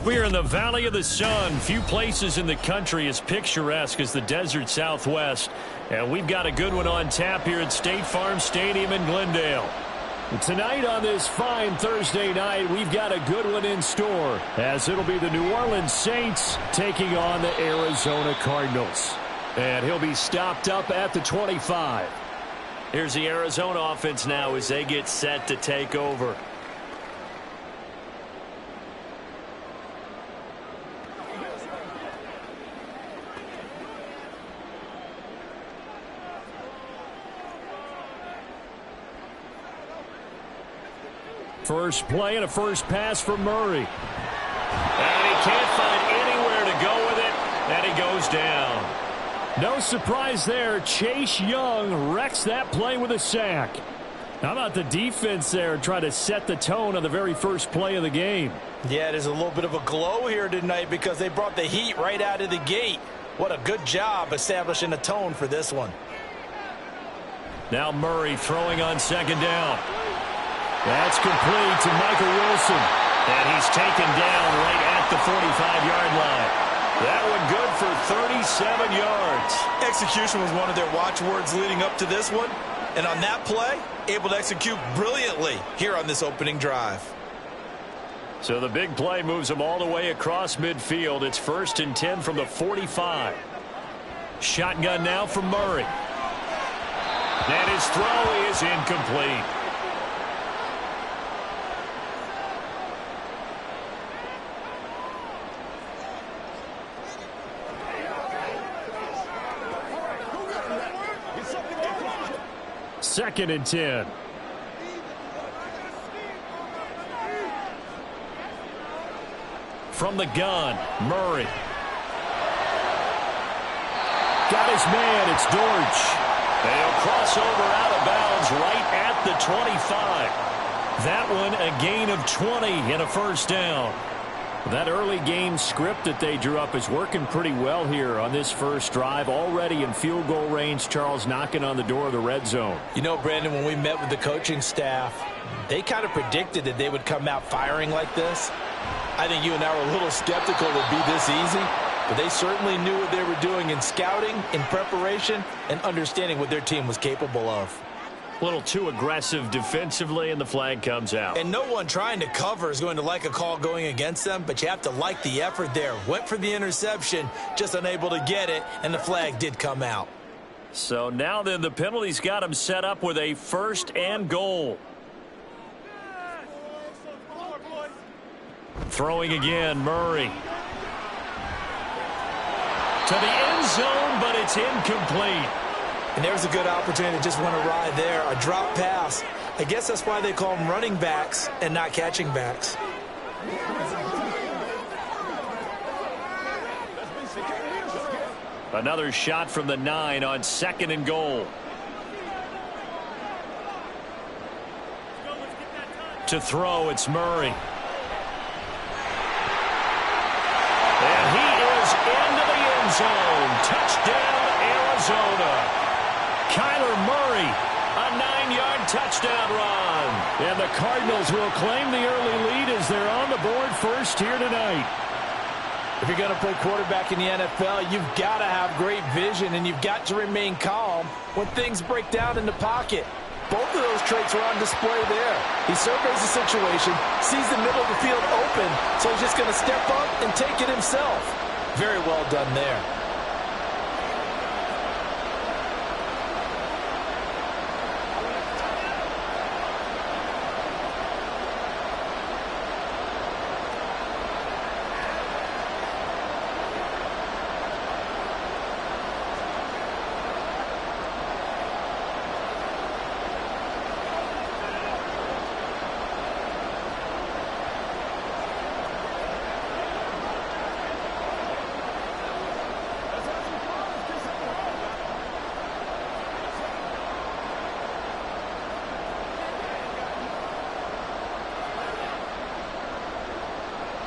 We're in the Valley of the Sun. Few places in the country as picturesque as the desert Southwest. And we've got a good one on tap here at State Farm Stadium in Glendale. Tonight on this fine Thursday night, we've got a good one in store, as it'll be the New Orleans Saints taking on the Arizona Cardinals. And he'll be stopped up at the 25. Here's the Arizona offense now as they get set to take over. First play and a first pass from Murray. And he can't find anywhere to go with it, and he goes down. No surprise there. Chase Young wrecks that play with a sack. How about the defense there trying to set the tone on the very first play of the game? Yeah, there's a little bit of a glow here tonight because they brought the heat right out of the gate. What a good job establishing a tone for this one. Now Murray throwing on second down. That's complete to Michael Wilson. And he's taken down right at the 45-yard line. That one good for 37 yards. Execution was one of their watchwords leading up to this one. And on that play, able to execute brilliantly here on this opening drive. So the big play moves them all the way across midfield. It's 1st and 10 from the 45. Shotgun now from Murray. And his throw is incomplete. Second and 10. From the gun, Murray. Got his man, it's Dortch. And he'll cross over out of bounds right at the 25. That one a gain of 20 and a first down. That early game script that they drew up is working pretty well here on this first drive. Already in field goal range, Charles knocking on the door of the red zone. You know, Brandon, when we met with the coaching staff, they kind of predicted that they would come out firing like this. I think you and I were a little skeptical it would be this easy, but they certainly knew what they were doing in scouting, in preparation, and understanding what their team was capable of. A little too aggressive defensively, and the flag comes out. And no one trying to cover is going to like a call going against them, but you have to like the effort there. Went for the interception, just unable to get it, and the flag did come out. So now then the penalty's got him set up with a 1st and goal. Throwing again, Murray. To the end zone, but it's incomplete. And there's a good opportunity to just went awry there. A drop pass. I guess that's why they call them running backs and not catching backs. Another shot from the 9 on 2nd and goal. To throw, it's Murray. And he is into the end zone. Touchdown, Arizona. Kyler Murray, a 9-yard touchdown run. And the Cardinals will claim the early lead as they're on the board first here tonight. If you're going to play quarterback in the NFL, you've got to have great vision, and you've got to remain calm when things break down in the pocket. Both of those traits are on display there. He surveys the situation, sees the middle of the field open, so he's just going to step up and take it himself. Very well done there.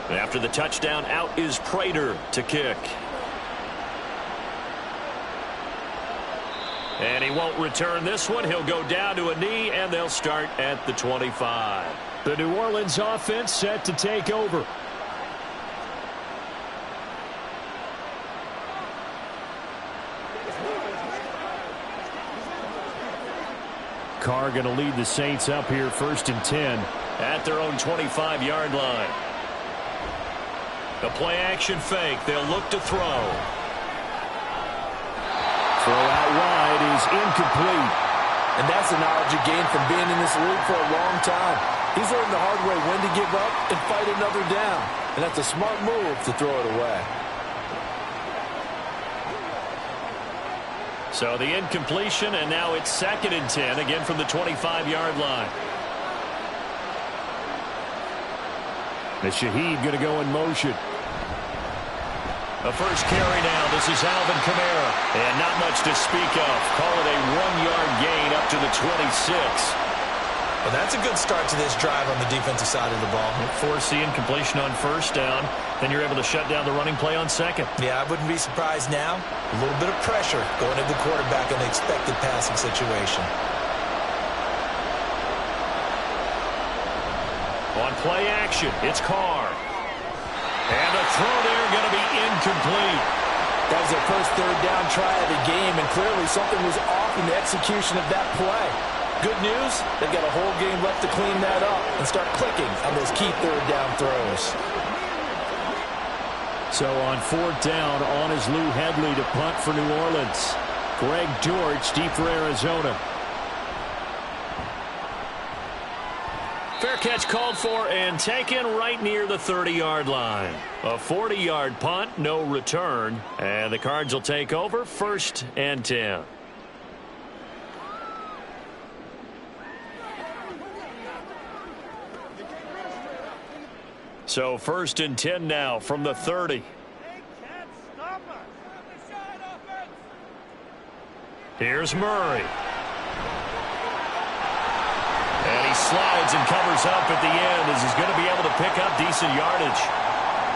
After the touchdown, out is Prater to kick. And he won't return this one. He'll go down to a knee, and they'll start at the 25. The New Orleans offense set to take over. Carr going to lead the Saints up here 1st and 10 at their own 25-yard line. The play-action fake. They'll look to throw. Throw out wide is incomplete. And that's the knowledge you gain from being in this league for a long time. He's learned the hard way when to give up and fight another down. And that's a smart move to throw it away. So the incompletion, and now it's 2nd and 10, again from the 25-yard line. The Shaheed going to go in motion. The first carry now. This is Alvin Kamara. And not much to speak of. Call it a 1-yard gain up to the 26. Well, that's a good start to this drive on the defensive side of the ball. Force the incompletion on 1st down. Then you're able to shut down the running play on 2nd. Yeah, I wouldn't be surprised now. A little bit of pressure going to the quarterback in the expected passing situation. On play action, it's Carr. And the throw there going to be incomplete. That was their first 3rd down try of the game, and clearly something was off in the execution of that play. Good news, they've got a whole game left to clean that up and start clicking on those key 3rd down throws. So on 4th down, on is Lou Hedley to punt for New Orleans. Greg George deep for Arizona. Fair catch called for and taken right near the 30-yard line. A 40-yard punt, no return. And the Cards will take over 1st and 10. So 1st and 10 now from the 30. Here's Murray. And he slides and covers up at the end as he's going to be able to pick up decent yardage.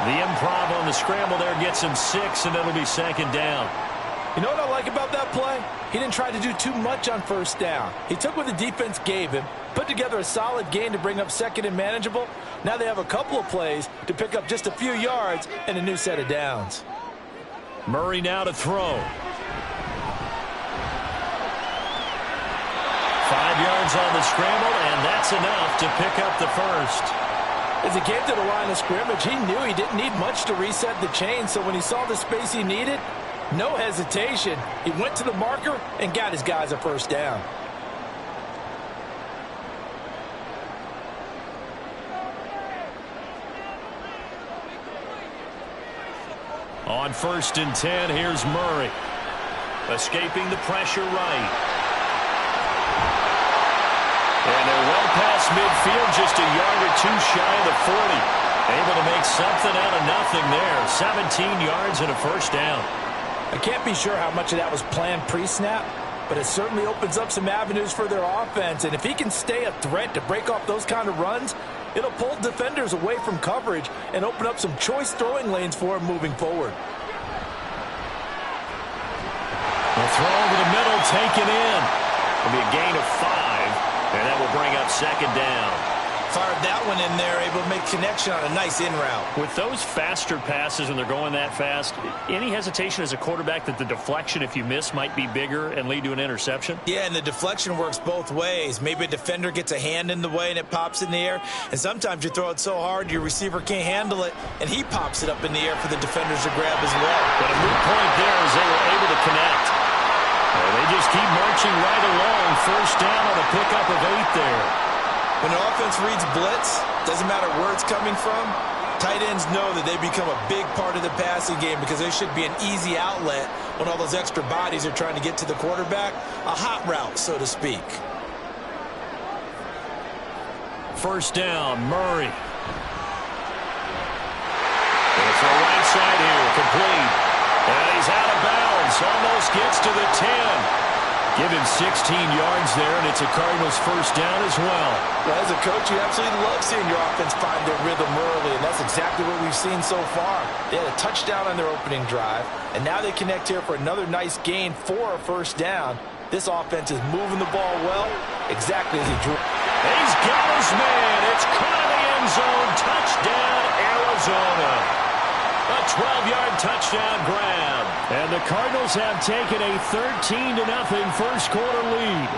The improv on the scramble there gets him 6, and it'll be 2nd down. You know what I like about that play? He didn't try to do too much on 1st down. He took what the defense gave him, put together a solid gain to bring up 2nd and manageable. Now they have a couple of plays to pick up just a few yards and a new set of downs. Murray now to throw. 5 yards on the scramble, and that's enough to pick up the 1st. As he came to the line of scrimmage, he knew he didn't need much to reset the chain, so when he saw the space he needed, no hesitation. He went to the marker and got his guys a 1st down. On 1st and 10, here's Murray. Escaping the pressure right. And they're well past midfield, just a yard or 2 shy of the 40. Able to make something out of nothing there. 17 yards and a 1st down. I can't be sure how much of that was planned pre-snap, but it certainly opens up some avenues for their offense. And if he can stay a threat to break off those kind of runs, it'll pull defenders away from coverage and open up some choice throwing lanes for him moving forward. The throw over the middle, taken in. It'll be a gain of 5, and that will bring up 2nd down. Fired that one in there, able to make connection on a nice in route. With those faster passes and they're going that fast, any hesitation as a quarterback that the deflection, if you miss, might be bigger and lead to an interception? Yeah, and the deflection works both ways. Maybe a defender gets a hand in the way and it pops in the air, and sometimes you throw it so hard your receiver can't handle it, and he pops it up in the air for the defenders to grab as well. But a moot point there as they were able to connect. Well, they just keep marching right along. 1st down on a pickup of 8 there. When an offense reads blitz, doesn't matter where it's coming from, tight ends know that they become a big part of the passing game because they should be an easy outlet when all those extra bodies are trying to get to the quarterback. A hot route, so to speak. 1st down, Murray. And for right side here, complete. And he's out of bounds, almost gets to the 10. Give him 16 yards there, and it's a Cardinals 1st down as well. Well, as a coach, you absolutely love seeing your offense find their rhythm early, and that's exactly what we've seen so far. They had a touchdown on their opening drive, and now they connect here for another nice gain for a 1st down. This offense is moving the ball well, exactly as he drew. He's got his man. It's caught in the end zone. Touchdown, Arizona. A 12-yard touchdown grab. And the Cardinals have taken a 13-0 first quarter lead.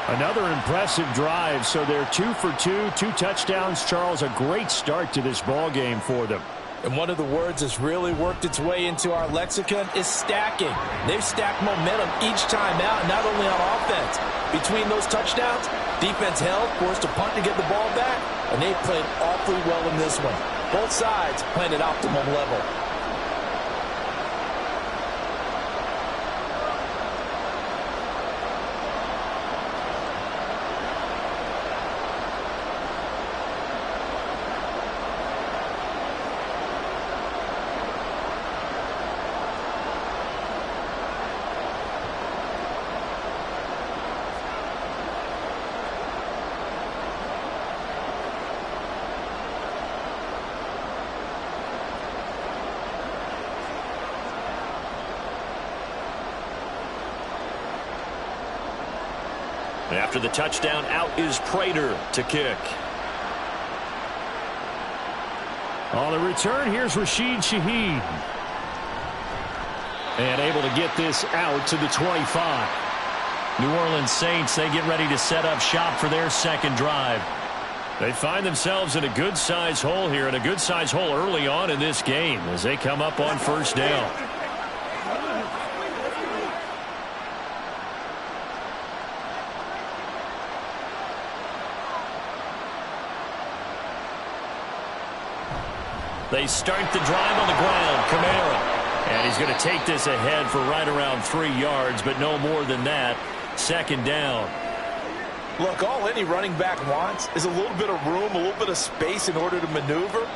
Another impressive drive, so they're 2 for 2, 2 touchdowns. Charles, a great start to this ball game for them. And one of the words that's really worked its way into our lexicon is stacking. They've stacked momentum each time out, not only on offense. Between those touchdowns, defense held, forced a punt to get the ball back, and they played awfully well in this one. Both sides playing at optimum level. After the touchdown, out is Prater to kick. On the return, here's Rashid Shaheed. And able to get this out to the 25. New Orleans Saints, they get ready to set up shop for their second drive. They find themselves in a good-sized hole here, and a good-sized hole early on in this game as they come up on first down. They start the drive on the ground. Kamara. And he's going to take this ahead for right around 3 yards, but no more than that. Second down. Look, all any running back wants is a little bit of room, a little bit of space in order to maneuver.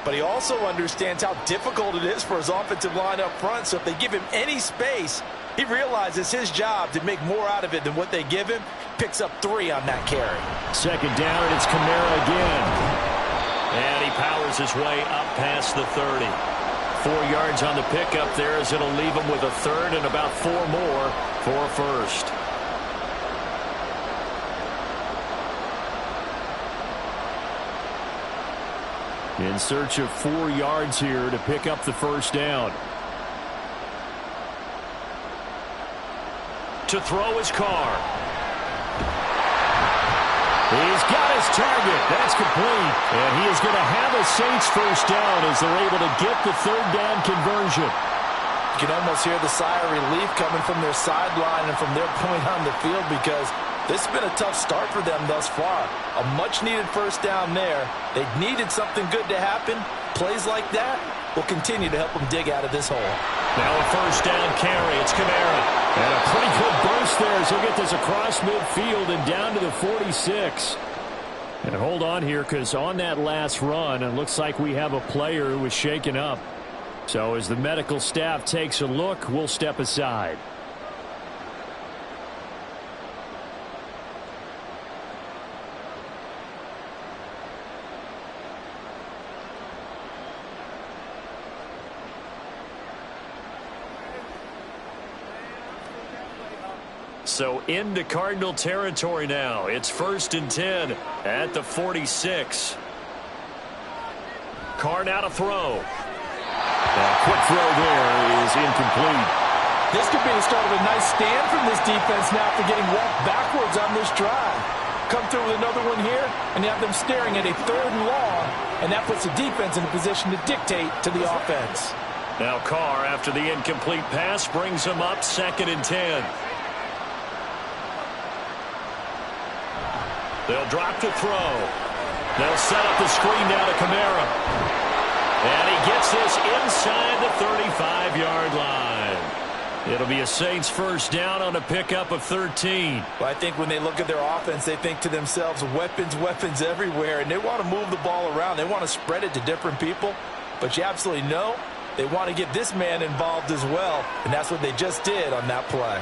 But he also understands how difficult it is for his offensive line up front. So if they give him any space, he realizes his job to make more out of it than what they give him. Picks up 3 on that carry. Second down, and it's Kamara again. And he powers his way up past the 30. 4 yards on the pickup there as it'll leave him with a third and about 4 more for a first. In search of 4 yards here to pick up the first down. To throw his Carr. He's got his target. That's complete. And he is going to have a Saints first down as they're able to get the third down conversion. You can almost hear the sigh of relief coming from their sideline and from their point on the field because this has been a tough start for them thus far. A much-needed first down there. They needed something good to happen. Plays like that will continue to help them dig out of this hole. Now a first down carry. It's Kamara. And a pretty good burst there as he'll get this across midfield and down to the 46. And hold on here because on that last run, it looks like we have a player who was shaken up. So as the medical staff takes a look, we'll step aside. So into Cardinal territory now. It's 1st and 10 at the 46. Carr now to throw. A quick throw there is incomplete. This could be the start of a nice stand from this defense now for getting walked backwards on this drive. Come through with another one here, and you have them staring at a 3rd and long, and that puts the defense in a position to dictate to the offense. Now Carr, after the incomplete pass, brings him up 2nd and 10. They'll drop to throw. They'll set up the screen now to Kamara. And he gets this inside the 35-yard line. It'll be a Saints first down on a pickup of 13. Well, I think when they look at their offense, they think to themselves, weapons, weapons everywhere. And they want to move the ball around. They want to spread it to different people. But you absolutely know they want to get this man involved as well. And that's what they just did on that play.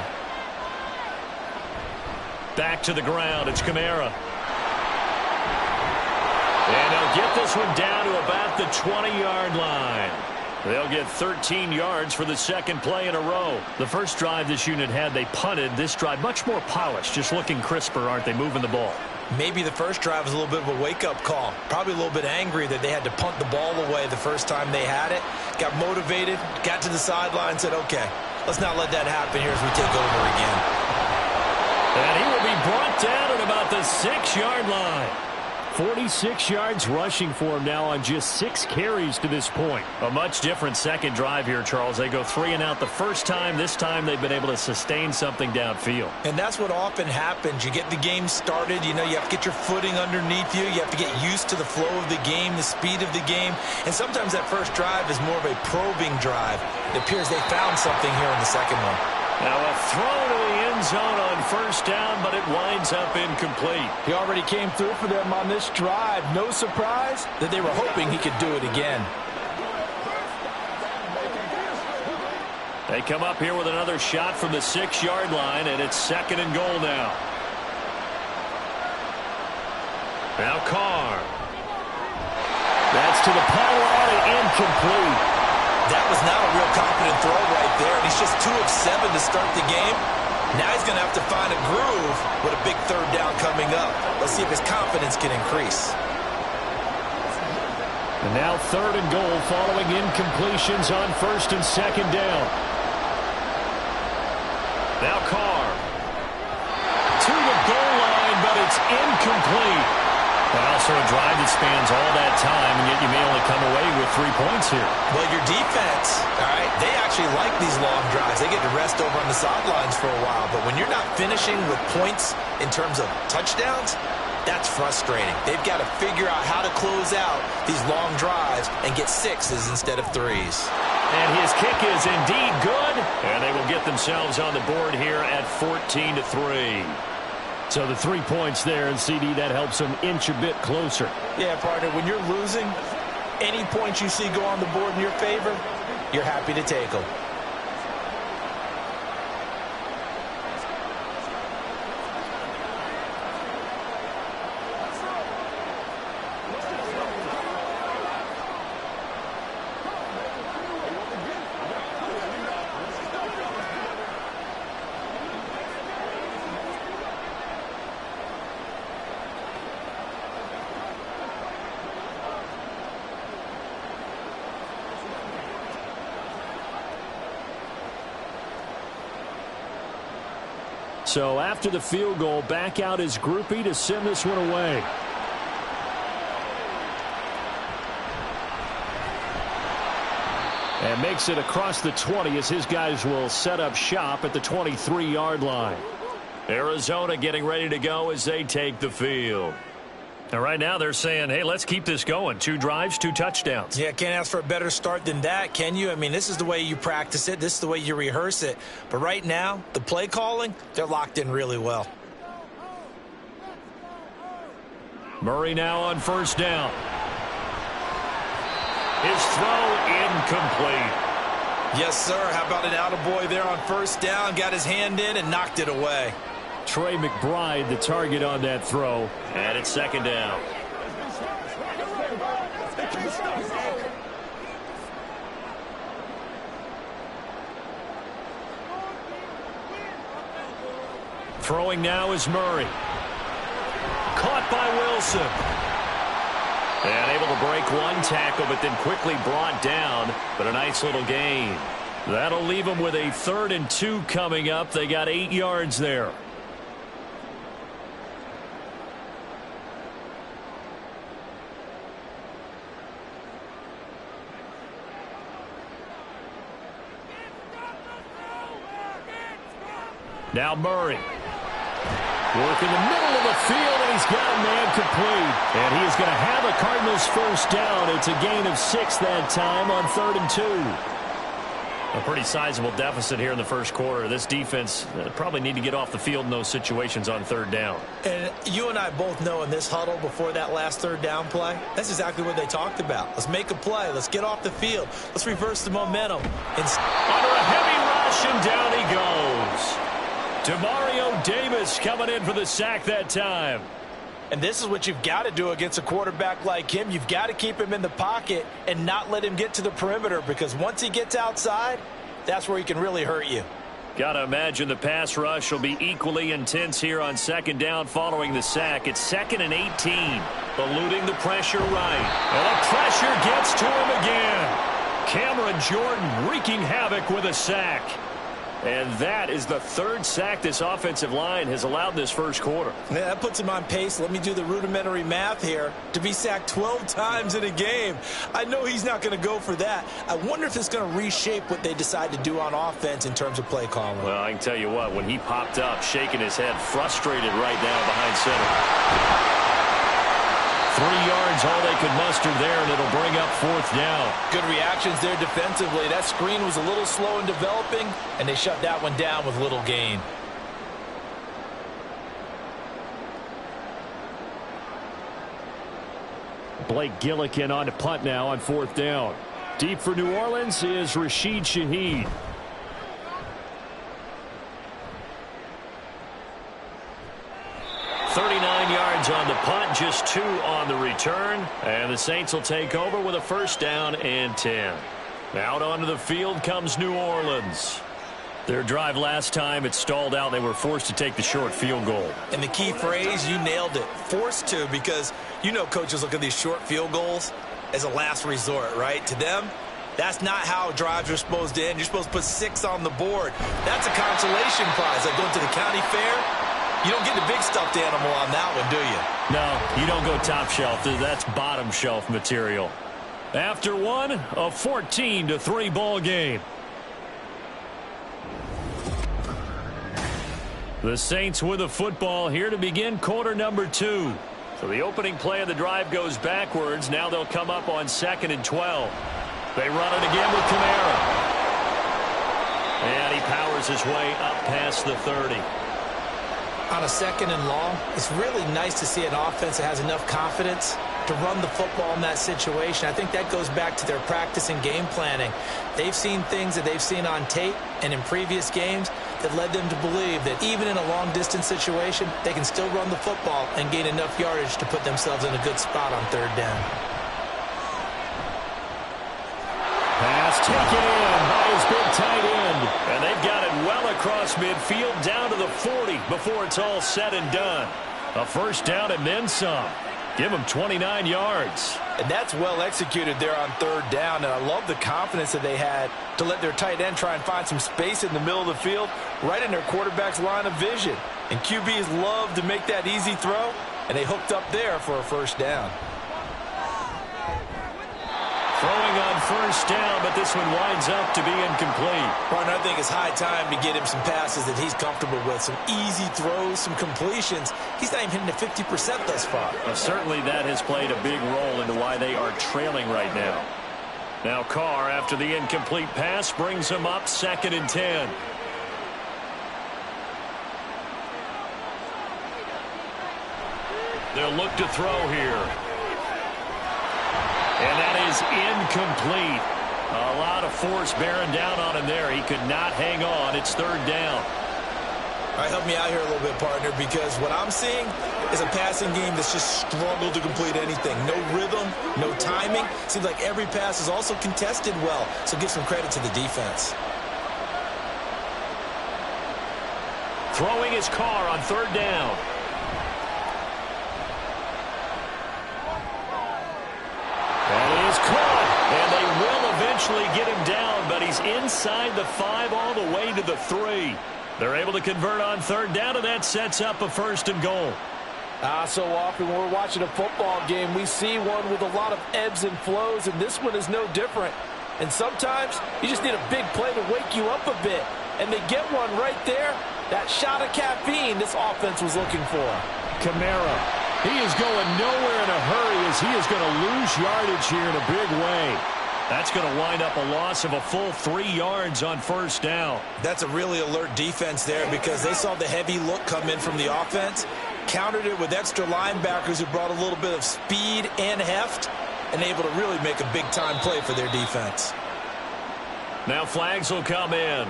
Back to the ground. It's Kamara. And they'll get this one down to about the 20-yard line. They'll get 13 yards for the second play in a row. The first drive this unit had, they punted. This drive, much more polished, just looking crisper, aren't they, moving the ball? Maybe the first drive was a little bit of a wake-up call. Probably a little bit angry that they had to punt the ball away the first time they had it. Got motivated, got to the sideline, said, okay, let's not let that happen here as we take over again. And he will be brought down at about the 6-yard line. 46 yards rushing for him now on just 6 carries to this point. A much different second drive here, Charles. They go 3 and out the first time. This time they've been able to sustain something downfield. And that's what often happens. You get the game started. You know, you have to get your footing underneath you. You have to get used to the flow of the game, the speed of the game. And sometimes that first drive is more of a probing drive. It appears they found something here in the second one. Now a throw to the end zone on first down, but it winds up incomplete. He already came through for them on this drive. No surprise that they were hoping he could do it again. They come up here with another shot from the 6-yard line, and it's 2nd and goal now. Now Carr. That's to the pylon and incomplete. That was not a real confident throw right there, and he's just 2 of 7 to start the game. Now he's going to have to find a groove with a big 3rd down coming up. Let's see if his confidence can increase. And now 3rd and goal following incompletions on 1st and 2nd down. Now Carr. To the goal line, but it's incomplete. Also a drive that spans all that time, and yet you may only come away with 3 points here. Well, your defense, all right, they actually like these long drives. They get to rest over on the sidelines for a while. But when you're not finishing with points in terms of touchdowns, that's frustrating. They've got to figure out how to close out these long drives and get 6s instead of 3s. And his kick is indeed good, and they will get themselves on the board here at 14-3. So the 3 points there, and CD, that helps them inch a bit closer. Yeah, partner, when you're losing, any points you see go on the board in your favor, you're happy to take them. So after the field goal, back out his groupie to send this one away. And makes it across the 20 as his guys will set up shop at the 23-yard line. Arizona getting ready to go as they take the field. And right now they're saying, hey, let's keep this going. 2 drives, 2 touchdowns. Yeah, can't ask for a better start than that, can you? I mean, this is the way you practice it. This is the way you rehearse it. But right now, the play calling, they're locked in really well. Murray now on first down. His throw incomplete. Yes, sir. How about an attaboy there on first down? Got his hand in and knocked it away. Trey McBride, the target on that throw. And it's 2nd down. Throwing now is Murray. Caught by Wilson. And able to break 1 tackle, but then quickly brought down. But a nice little gain. That'll leave them with a 3rd and 2 coming up. They got 8 yards there. Now Murray. Work in the middle of the field, and he's got a man complete. And he is going to have a Cardinals first down. It's a gain of 6 that time on 3rd and 2. A pretty sizable deficit here in the first quarter. This defense probably need to get off the field in those situations on 3rd down. And you and I both know in this huddle before that last 3rd down play, that's exactly what they talked about. Let's make a play. Let's get off the field. Let's reverse the momentum. Under a heavy rush, and down he goes. Demario Davis coming in for the sack that time. And this is what you've got to do against a quarterback like him. You've got to keep him in the pocket and not let him get to the perimeter, because once he gets outside, that's where he can really hurt you. Got to imagine the pass rush will be equally intense here on 2nd down following the sack. It's 2nd and 18. Eluding the pressure right. And the pressure gets to him again. Cameron Jordan wreaking havoc with a sack. And that is the third sack this offensive line has allowed this first quarter. Yeah, that puts him on pace. Let me do the rudimentary math here. To be sacked 12 times in a game. I know he's not going to go for that. I wonder if it's going to reshape what they decide to do on offense in terms of play calling. Well, I can tell you what, when he popped up, shaking his head, frustrated right now behind center. 3 yards, all they could muster there, and it'll bring up 4th down. Good reactions there defensively. That screen was a little slow in developing, and they shut that one down with little gain. Blake Gillikin on to punt now on 4th down. Deep for New Orleans is Rashid Shaheed. On the punt, just 2 on the return, and the Saints will take over with a 1st down and 10. Out onto the field comes New Orleans. Their drive last time, it stalled out. They were forced to take the short field goal. And the key phrase, you nailed it, forced to, because you know coaches look at these short field goals as a last resort, right? To them, that's not how drives are supposed to end. You're supposed to put 6 on the board. That's a consolation prize. Like going to the county fair. You don't get the big stuffed animal on that one, do you? No, you don't go top shelf. That's bottom shelf material. After one, a 14-3 ball game. The Saints with the football here to begin quarter number 2. So the opening play of the drive goes backwards. Now they'll come up on 2nd and 12. They run it again with Kamara. And he powers his way up past the 30. On a 2nd and long, it's really nice to see an offense that has enough confidence to run the football in that situation. I think that goes back to their practice and game planning. They've seen things that they've seen on tape and in previous games that led them to believe that even in a long-distance situation, they can still run the football and gain enough yardage to put themselves in a good spot on 3rd down. Pass taken in by his big tight end. And they've got it well across midfield down to the 40 before it's all said and done. A 1st down and then some. Give them 29 yards. And that's well executed there on 3rd down. And I love the confidence that they had to let their tight end try and find some space in the middle of the field, right in their quarterback's line of vision. And QBs love to make that easy throw, and they hooked up there for a 1st down. Throwing on 1st down, but this one winds up to be incomplete. Partner, I think it's high time to get him some passes that he's comfortable with. Some easy throws, some completions. He's not even hitting the 50% thus far. Well, certainly that has played a big role into why they are trailing right now. Now Carr, after the incomplete pass, brings him up 2nd and 10. They'll look to throw here. And that is incomplete. A lot of force bearing down on him there. He could not hang on. It's 3rd down. All right, help me out here a little bit, partner, because what I'm seeing is a passing game that's just struggled to complete anything. No rhythm, no timing. Seems like every pass is also contested well, so give some credit to the defense. Throwing his Carr on 3rd down. That is caught, and they will eventually get him down, but he's inside the 5 all the way to the 3. They're able to convert on 3rd down, and that sets up a 1st and goal. So often when we're watching a football game, we see one with a lot of ebbs and flows, and this one is no different. And sometimes you just need a big play to wake you up a bit, and they get one right there. That shot of caffeine this offense was looking for. Kamara. He is going nowhere in a hurry as he is going to lose yardage here in a big way. That's going to wind up a loss of a full 3 yards on 1st down. That's a really alert defense there because they saw the heavy look come in from the offense, countered it with extra linebackers who brought a little bit of speed and heft, and able to really make a big-time play for their defense. Now flags will come in,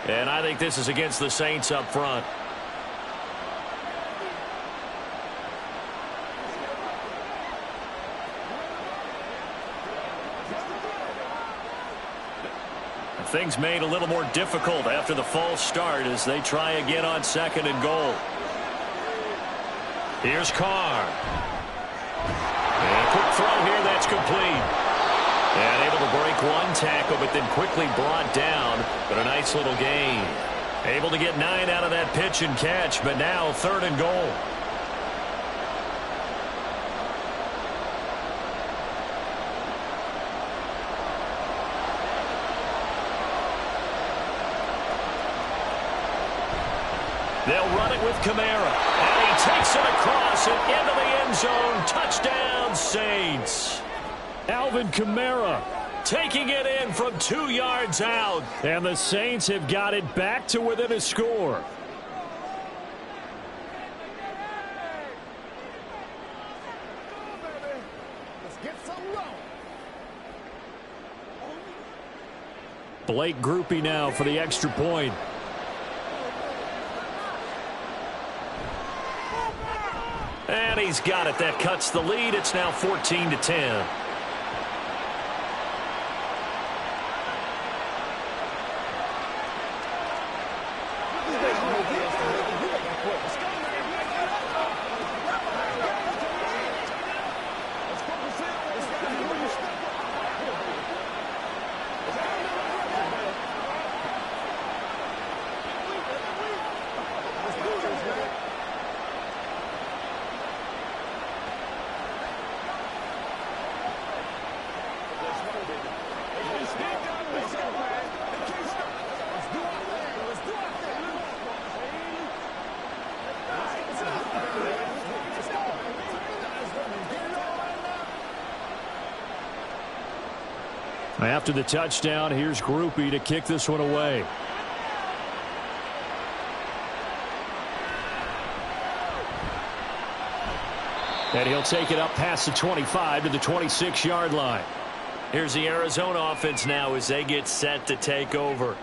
and I think this is against the Saints up front. Things made a little more difficult after the false start as they try again on 2nd and goal. Here's Carr. And a quick throw here, that's complete. And able to break one tackle, but then quickly brought down. But a nice little gain. Able to get 9 out of that pitch and catch, but now 3rd and goal. They'll run it with Kamara. And he takes it across and into the end zone. Touchdown, Saints. Alvin Kamara taking it in from 2 yards out. And the Saints have got it back to within a score. Blake Groupie now for the extra point. And he's got it. That cuts the lead. It's now 14-10. After the touchdown, here's Groupie to kick this one away. And he'll take it up past the 25 to the 26-yard line. Here's the Arizona offense now as they get set to take over.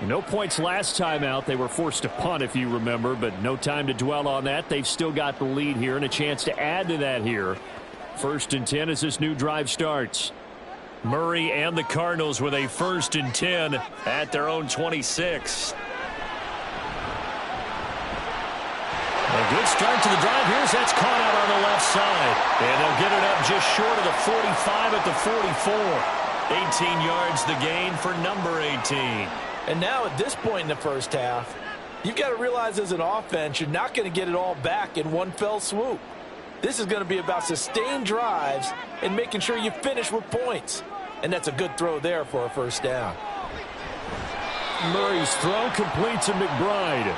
No points last time out. They were forced to punt, if you remember, but no time to dwell on that. They've still got the lead here and a chance to add to that here. 1st and 10 as this new drive starts. Murray and the Cardinals with a 1st and 10 at their own 26. A good start to the drive. That's caught out on the left side. And they'll get it up just short of the 45 at the 44. 18 yards the gain for number 18. And now at this point in the first half, you've got to realize as an offense, you're not going to get it all back in one fell swoop. This is going to be about sustained drives and making sure you finish with points. And that's a good throw there for a first down. Murray's throw complete to McBride.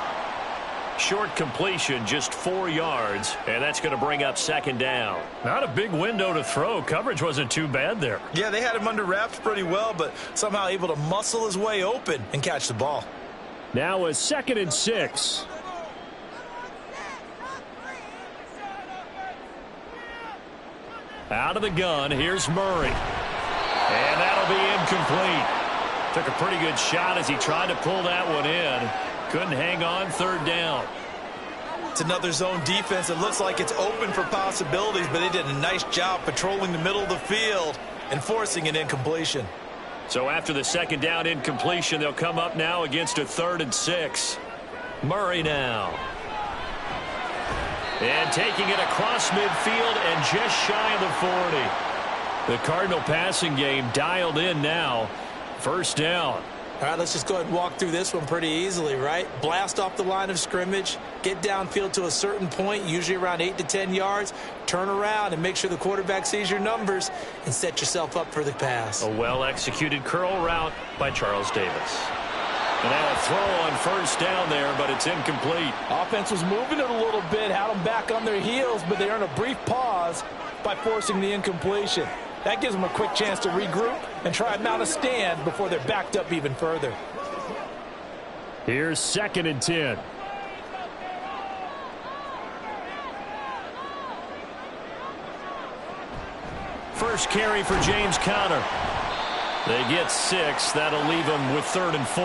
Short completion, just 4 yards, and that's going to bring up 2nd down. Not a big window to throw. Coverage wasn't too bad there. Yeah, they had him under wraps pretty well, but somehow able to muscle his way open and catch the ball. Now a 2nd and 6. Out of the gun, here's Murray. And that'll be incomplete. Took a pretty good shot as he tried to pull that one in. Couldn't hang on. 3rd down. It's another zone defense. It looks like it's open for possibilities, but they did a nice job patrolling the middle of the field and forcing an incompletion. So after the 2nd down incompletion, they'll come up now against a 3rd and 6. Murray now. And taking it across midfield and just shy of the 40. The Cardinal passing game dialed in now. 1st down. All right, let's just go ahead and walk through this one pretty easily, right? Blast off the line of scrimmage, get downfield to a certain point, usually around 8 to 10 yards, turn around and make sure the quarterback sees your numbers and set yourself up for the pass. A well-executed curl route by Charles Davis. And now a throw on 1st down there, but it's incomplete. Offense was moving it a little bit, had them back on their heels, but they earned a brief pause by forcing the incompletion. That gives them a quick chance to regroup and try and mount a stand before they're backed up even further. Here's 2nd and 10. First carry for James Conner. They get 6. That'll leave them with 3rd and 4.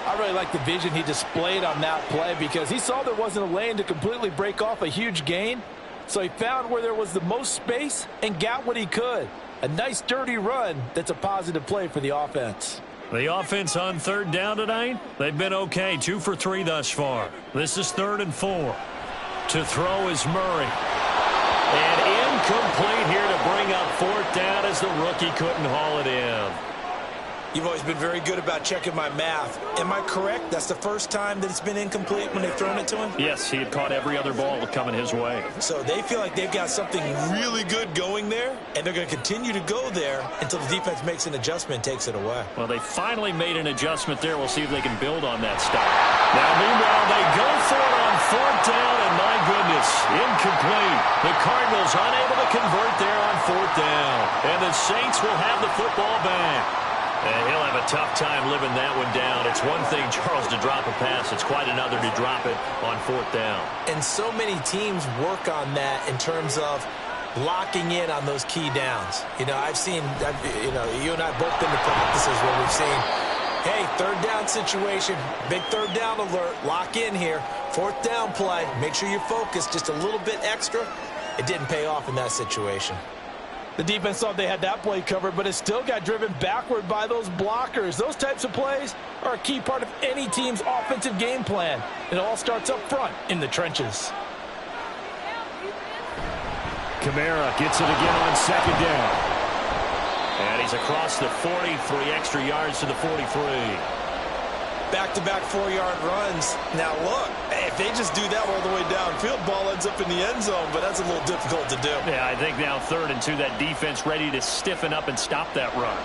I really like the vision he displayed on that play because he saw there wasn't a lane to completely break off a huge gain. So he found where there was the most space and got what he could. A nice dirty run that's a positive play for the offense. The offense on 3rd down tonight, they've been okay. 2 for 3 thus far. This is 3rd and 4. To throw is Murray. And incomplete here to bring up 4th down as the rookie couldn't haul it in. You've always been very good about checking my math. Am I correct? That's the first time that it's been incomplete when they've thrown it to him? Yes, he had caught every other ball coming his way. So they feel like they've got something really good going there, and they're going to continue to go there until the defense makes an adjustment and takes it away. Well, they finally made an adjustment there. We'll see if they can build on that stuff. Now, meanwhile, they go for it on 4th down, and my goodness, incomplete. The Cardinals unable to convert there on 4th down. And the Saints will have the football back. And he'll have a tough time living that one down. It's one thing, Charles, to drop a pass. It's quite another to drop it on 4th down. And so many teams work on that in terms of locking in on those key downs. You know, I've seen, you and I both been to practices where we've seen, hey, 3rd down situation, big 3rd down alert, lock in here. 4th down play, make sure you're focused just a little bit extra. It didn't pay off in that situation. The defense thought they had that play covered, but it still got driven backward by those blockers. Those types of plays are a key part of any team's offensive game plan. It all starts up front in the trenches. Kamara gets it again on 2nd down. And he's across the 40, 3 extra yards to the 43. Back-to-back 4-yard runs. Now, look, if they just do that all the way downfield, ball ends up in the end zone, but that's a little difficult to do. Yeah, I think now 3rd and 2, that defense ready to stiffen up and stop that run.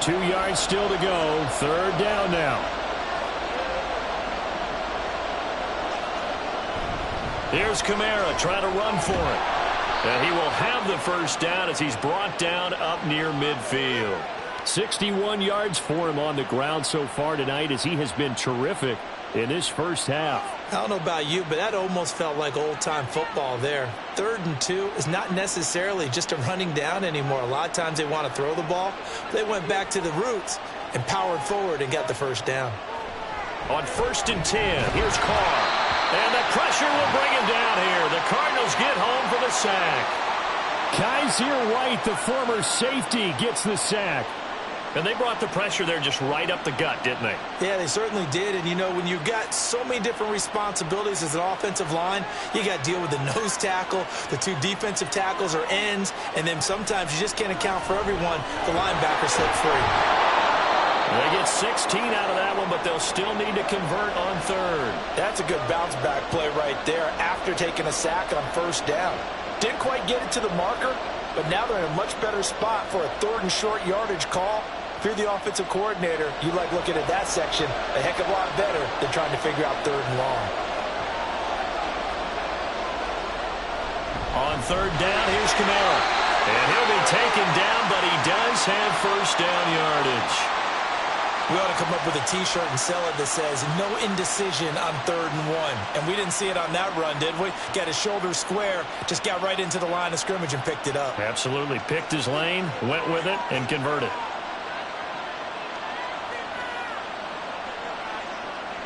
2 yards still to go. 3rd down now. Here's Kamara trying to run for it. And he will have the 1st down as he's brought down up near midfield. 61 yards for him on the ground so far tonight as he has been terrific in this first half. I don't know about you, but that almost felt like old-time football there. 3rd and 2 is not necessarily just a running down anymore. A lot of times they want to throw the ball. They went back to the roots and powered forward and got the 1st down. On 1st and 10, here's Carr. And the pressure will bring him down here. The Cardinals get home for the sack. Kaiser White, the former safety, gets the sack. And they brought the pressure there just right up the gut, didn't they? Yeah, they certainly did. And, you know, when you've got so many different responsibilities as an offensive line, you got to deal with the nose tackle, the 2 defensive tackles or ends, and then sometimes you just can't account for everyone. The linebacker slips free. They get 16 out of that one, but they'll still need to convert on 3rd. That's a good bounce-back play right there after taking a sack on 1st down. Didn't quite get it to the marker, but now they're in a much better spot for a 3rd and short yardage call. If you're the offensive coordinator, you like looking at that section a heck of a lot better than trying to figure out 3rd and long. On 3rd down, here's Kamara. And he'll be taken down, but he does have 1st down yardage. We ought to come up with a T-shirt and sell it that says, no indecision on 3rd and 1. And we didn't see it on that run, did we? Got his shoulder square, just got right into the line of scrimmage and picked it up. Absolutely. Picked his lane, went with it, and converted.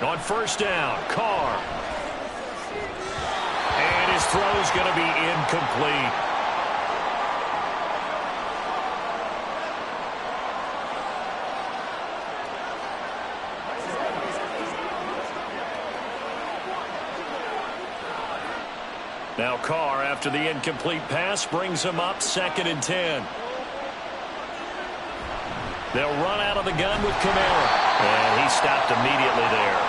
On 1st down, Carr. And his throw's going to be incomplete. Now Carr, after the incomplete pass, brings him up 2nd and 10. They'll run out of the gun with Kamara. And he stopped immediately there.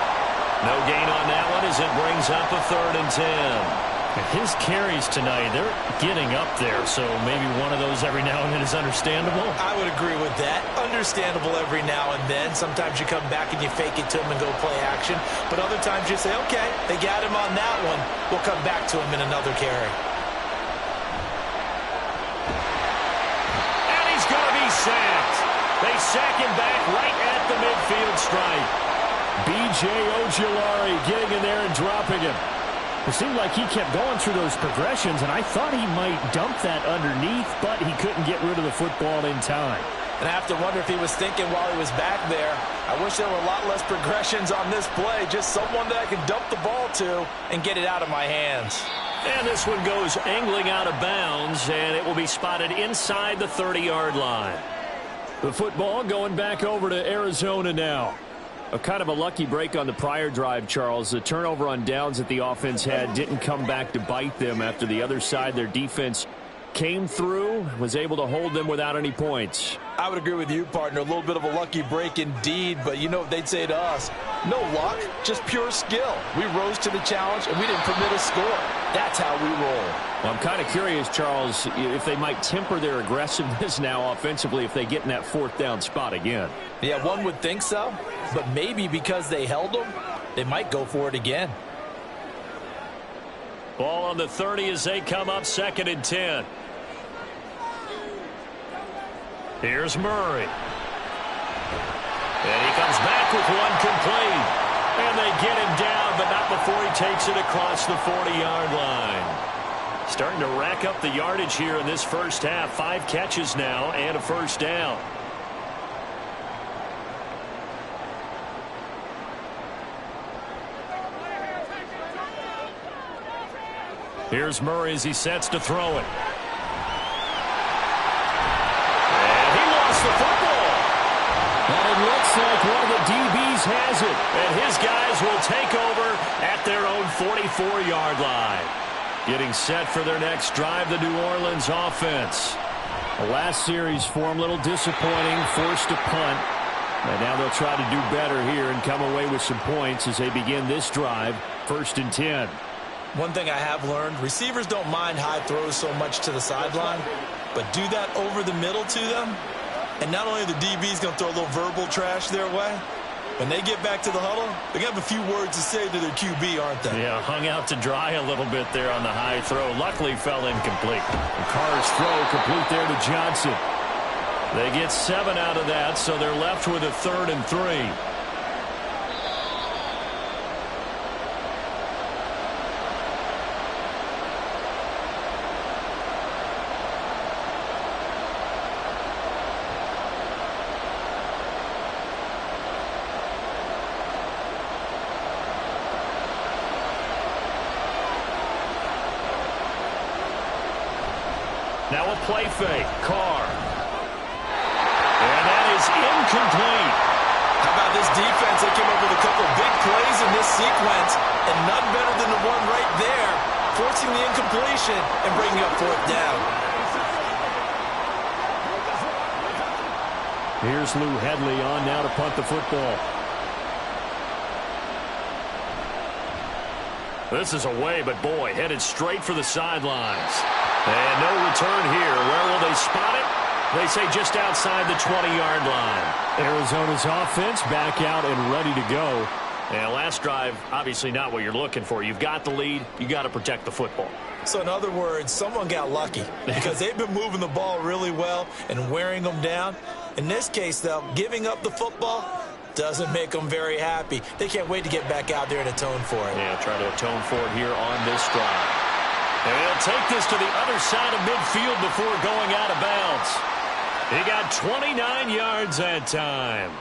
No gain on that one as it brings up a 3rd and 10. His carries tonight, they're getting up there, so maybe one of those every now and then is understandable. I would agree with that. Understandable every now and then. Sometimes you come back and you fake it to him and go play action. But other times you say, okay, they got him on that one. We'll come back to him in another carry. And he's going to be sacked. They sack him back right at the midfield stripe. B.J. Ojulari getting in there and dropping him. It seemed like he kept going through those progressions, and I thought he might dump that underneath, but he couldn't get rid of the football in time. And I have to wonder if he was thinking while he was back there, I wish there were a lot less progressions on this play, just someone that I can dump the ball to and get it out of my hands. And this one goes angling out of bounds, and it will be spotted inside the 30-yard line. The football going back over to Arizona now. A kind of a lucky break on the prior drive, Charles. The turnover on downs that the offense had didn't come back to bite them after the other side. Their defense came through, was able to hold them without any points. I would agree with you, partner. A little bit of a lucky break indeed, but you know what they'd say to us? No luck, just pure skill. We rose to the challenge, and we didn't permit a score. That's how we roll. Well, I'm kind of curious, Charles, if they might temper their aggressiveness now offensively if they get in that fourth down spot again. Yeah, one would think so, but maybe because they held them, they might go for it again. Ball on the 30 as they come up 2nd and 10. Here's Murray. And he comes back with one complete. And they get him down, but not before he takes it across the 40-yard line. Starting to rack up the yardage here in this first half. 5 catches now and a first down. Here's Murray as he sets to throw it. The football. And it looks like one of the DBs has it. And his guys will take over at their own 44-yard line. Getting set for their next drive, the New Orleans offense. The last series for them, a little disappointing, forced a punt. And now they'll try to do better here and come away with some points as they begin this drive, 1st and 10. One thing I have learned, receivers don't mind high throws so much to the sideline, but do that over the middle to them. And not only are the DBs going to throw a little verbal trash their way, when they get back to the huddle, they're going to have a few words to say to their QB, aren't they? Yeah, hung out to dry a little bit there on the high throw. Luckily fell incomplete. And Carr's throw complete there to Johnson. They get 7 out of that, so they're left with a 3rd and 3. Now a play fake. Carr. And that is incomplete. How about this defense? They came up with a couple big plays in this sequence, and none better than the one right there, forcing the incompletion and bringing up 4th down. Here's Lou Hedley on now to punt the football. This is away, but boy, headed straight for the sidelines. And no return here. Where will they spot it? They say just outside the 20-yard line. Arizona's offense back out and ready to go. And last drive, obviously not what you're looking for. You've got the lead. You got to protect the football. So in other words, someone got lucky because they've been moving the ball really well and wearing them down. In this case, though, giving up the football doesn't make them very happy. They can't wait to get back out there and atone for it. Yeah, try to atone for it here on this drive. And he'll take this to the other side of midfield before going out of bounds. He got 29 yards that time.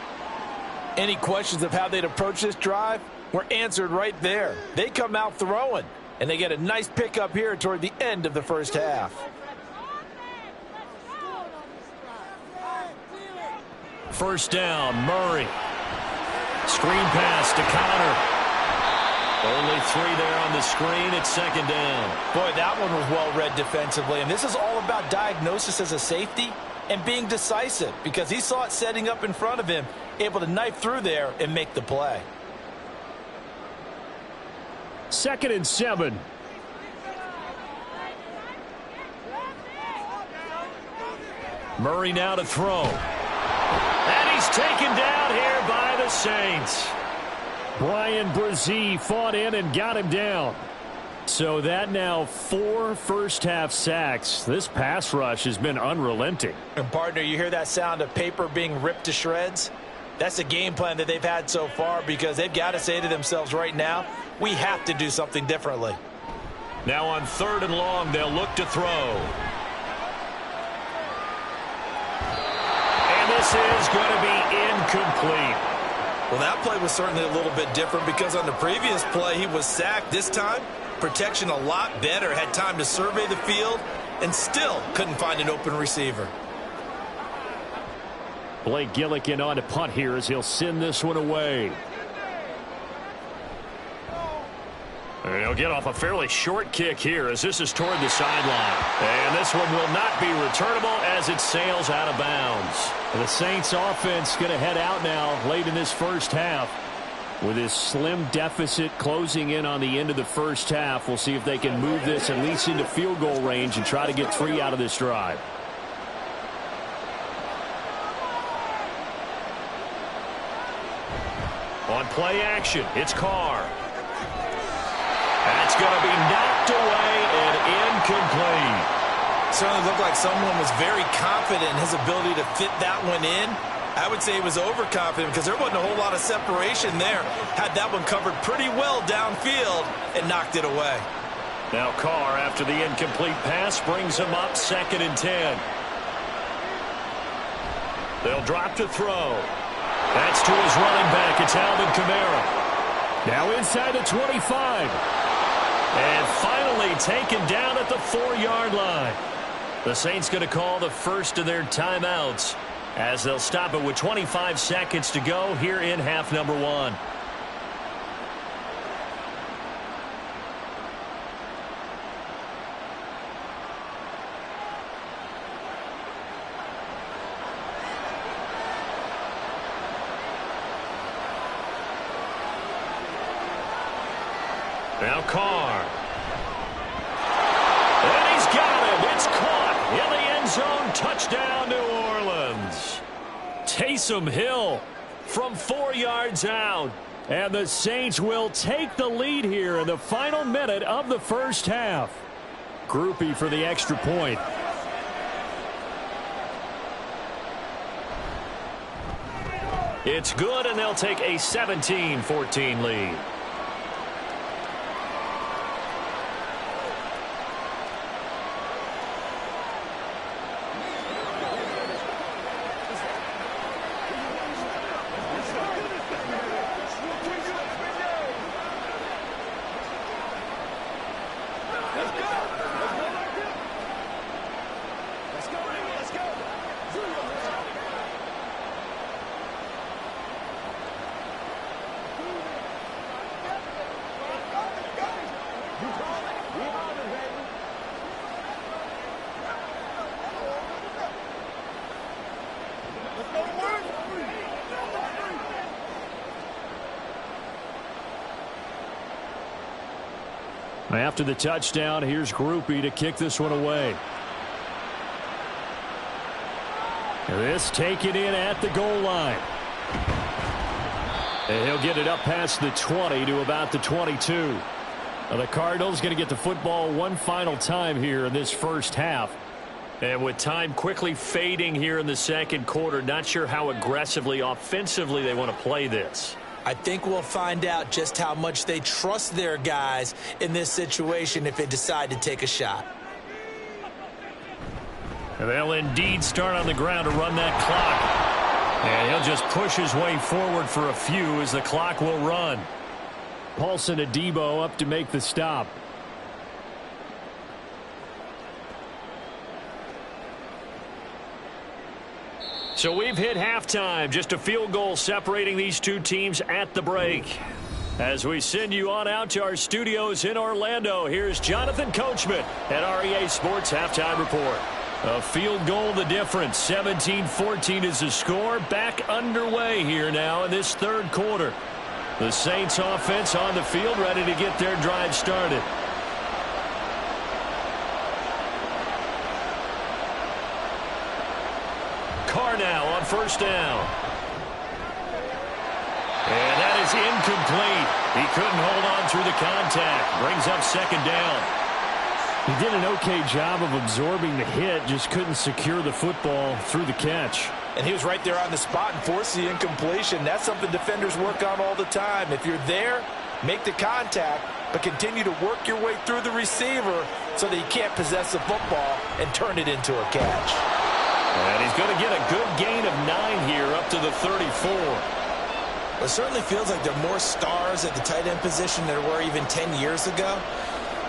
Any questions of how they'd approach this drive were answered right there. They come out throwing, and they get a nice pickup here toward the end of the first half. First down, Murray. Screen pass to Connor. Only 3 there on the screen at 2nd down. Boy, that one was well read defensively, and this is all about diagnosis as a safety and being decisive because he saw it setting up in front of him, able to knife through there and make the play. 2nd and 7. Murray now to throw. And he's taken down here by the Saints. Brian Brzee fought in and got him down. So that now 4 first-half sacks. This pass rush has been unrelenting. And, partner, you hear that sound of paper being ripped to shreds? That's the game plan that they've had so far because they've got to say to themselves right now, we have to do something differently. Now on 3rd and long, they'll look to throw. And this is going to be incomplete. Well, that play was certainly a little bit different because on the previous play, he was sacked. This time, protection a lot better. Had time to survey the field and still couldn't find an open receiver. Blake Gillikin on to punt here as he'll send this one away. And he'll get off a fairly short kick here as this is toward the sideline. And this one will not be returnable as it sails out of bounds. The Saints offense going to head out now late in this first half. With this slim deficit closing in on the end of the first half, we'll see if they can move this at least into field goal range and try to get 3 out of this drive. On play action, it's Carr. That's going to be knocked away and incomplete. Certainly looked like someone was very confident in his ability to fit that one in. I would say he was overconfident because there wasn't a whole lot of separation there. Had that one covered pretty well downfield and knocked it away. Now Carr, after the incomplete pass, brings him up 2nd and 10. They'll drop to throw. That's to his running back. It's Alvin Kamara. Now inside the 25. And finally taken down at the 4-yard line. The Saints going to call the first of their timeouts as they'll stop it with 25 seconds to go here in half number 1. Now Carr. And he's got him. It's caught in the end zone. Touchdown, New Orleans. Taysom Hill from 4 yards out. And the Saints will take the lead here in the final minute of the first half. Groupie for the extra point. It's good, and they'll take a 17-14 lead. After the touchdown, here's Groupie to kick this one away. This taken in at the goal line. And he'll get it up past the 20 to about the 22. Now the Cardinals going to get the football one final time here in this first half. And with time quickly fading here in the second quarter, not sure how aggressively, offensively they want to play this. I think we'll find out just how much they trust their guys in this situation if they decide to take a shot. And they'll indeed start on the ground to run that clock. And he'll just push his way forward for a few as the clock will run. Paulson Adebo up to make the stop. So we've hit halftime. Just a field goal separating these two teams at the break. As we send you on out to our studios in Orlando, here's Jonathan Coachman at REA Sports Halftime Report. A field goal the difference. 17-14 is the score. Back underway here now in this third quarter. The Saints offense on the field ready to get their drive started. Carr now on first down. And that is incomplete. He couldn't hold on through the contact. Brings up second down. He did an okay job of absorbing the hit, just couldn't secure the football through the catch. And he was right there on the spot and forced the incompletion. That's something defenders work on all the time. If you're there, make the contact, but continue to work your way through the receiver so that you can't possess the football and turn it into a catch. And he's going to get a good gain of 9 here up to the 34. It certainly feels like there are more stars at the tight end position than there were even 10 years ago.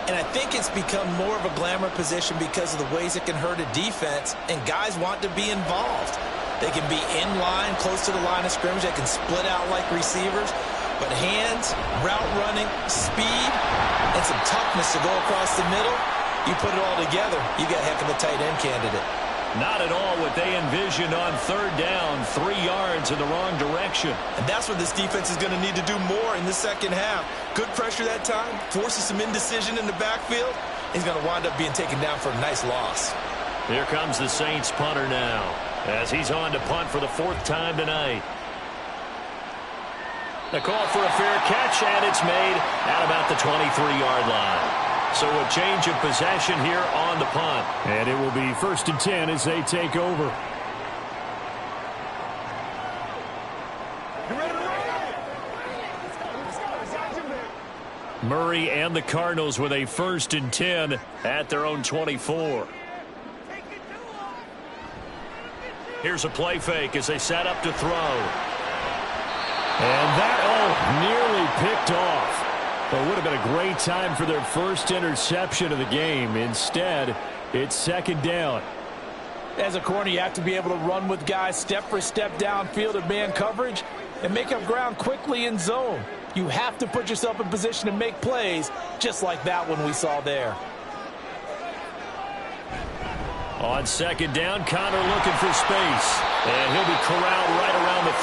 And I think it's become more of a glamour position because of the ways it can hurt a defense, and guys want to be involved. They can be in line, close to the line of scrimmage. They can split out like receivers. But hands, route running, speed, and some toughness to go across the middle, you put it all together, you got a heck of a tight end candidate. Not at all what they envisioned on third down, 3 yards in the wrong direction. And that's what this defense is going to need to do more in the second half. Good pressure that time, forces some indecision in the backfield. He's going to wind up being taken down for a nice loss. Here comes the Saints punter now, as he's on to punt for the 4th time tonight. The call for a fair catch, and it's made at about the 23-yard line. So a change of possession here on the punt. And it will be 1st and 10 as they take over. Murray and the Cardinals with a 1st and 10 at their own 24. Here's a play fake as they set up to throw. And that, nearly picked off. But it would have been a great time for their first interception of the game. Instead, it's 2nd down. As a corner, you have to be able to run with guys step for step downfield in man coverage and make up ground quickly in zone. You have to put yourself in position to make plays, just like that one we saw there. On 2nd down, Connor looking for space. And he'll be corralled right around the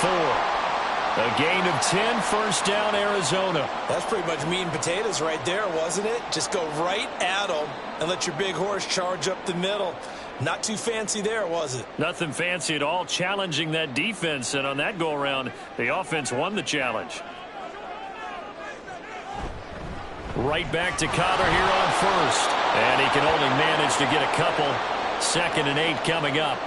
34. A gain of 10, 1st down, Arizona. That's pretty much meat and potatoes right there, wasn't it? Just go right at them and let your big horse charge up the middle. Not too fancy there, was it? Nothing fancy at all, challenging that defense. And on that go-around, the offense won the challenge. Right back to Connor here on 1st. And he can only manage to get a couple. 2nd and 8 coming up.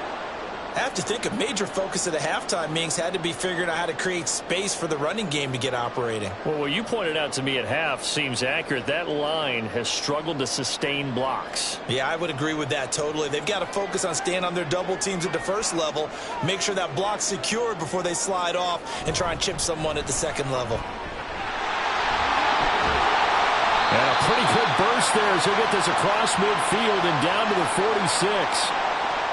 I have to think a major focus of the halftime meetings had to be figuring out how to create space for the running game to get operating. Well, what you pointed out to me at half seems accurate. That line has struggled to sustain blocks. Yeah, I would agree with that totally. They've got to focus on staying on their double teams at the first level, make sure that block's secured before they slide off and try and chip someone at the 2nd level. And a pretty good burst there as he'll get this across midfield and down to the 46.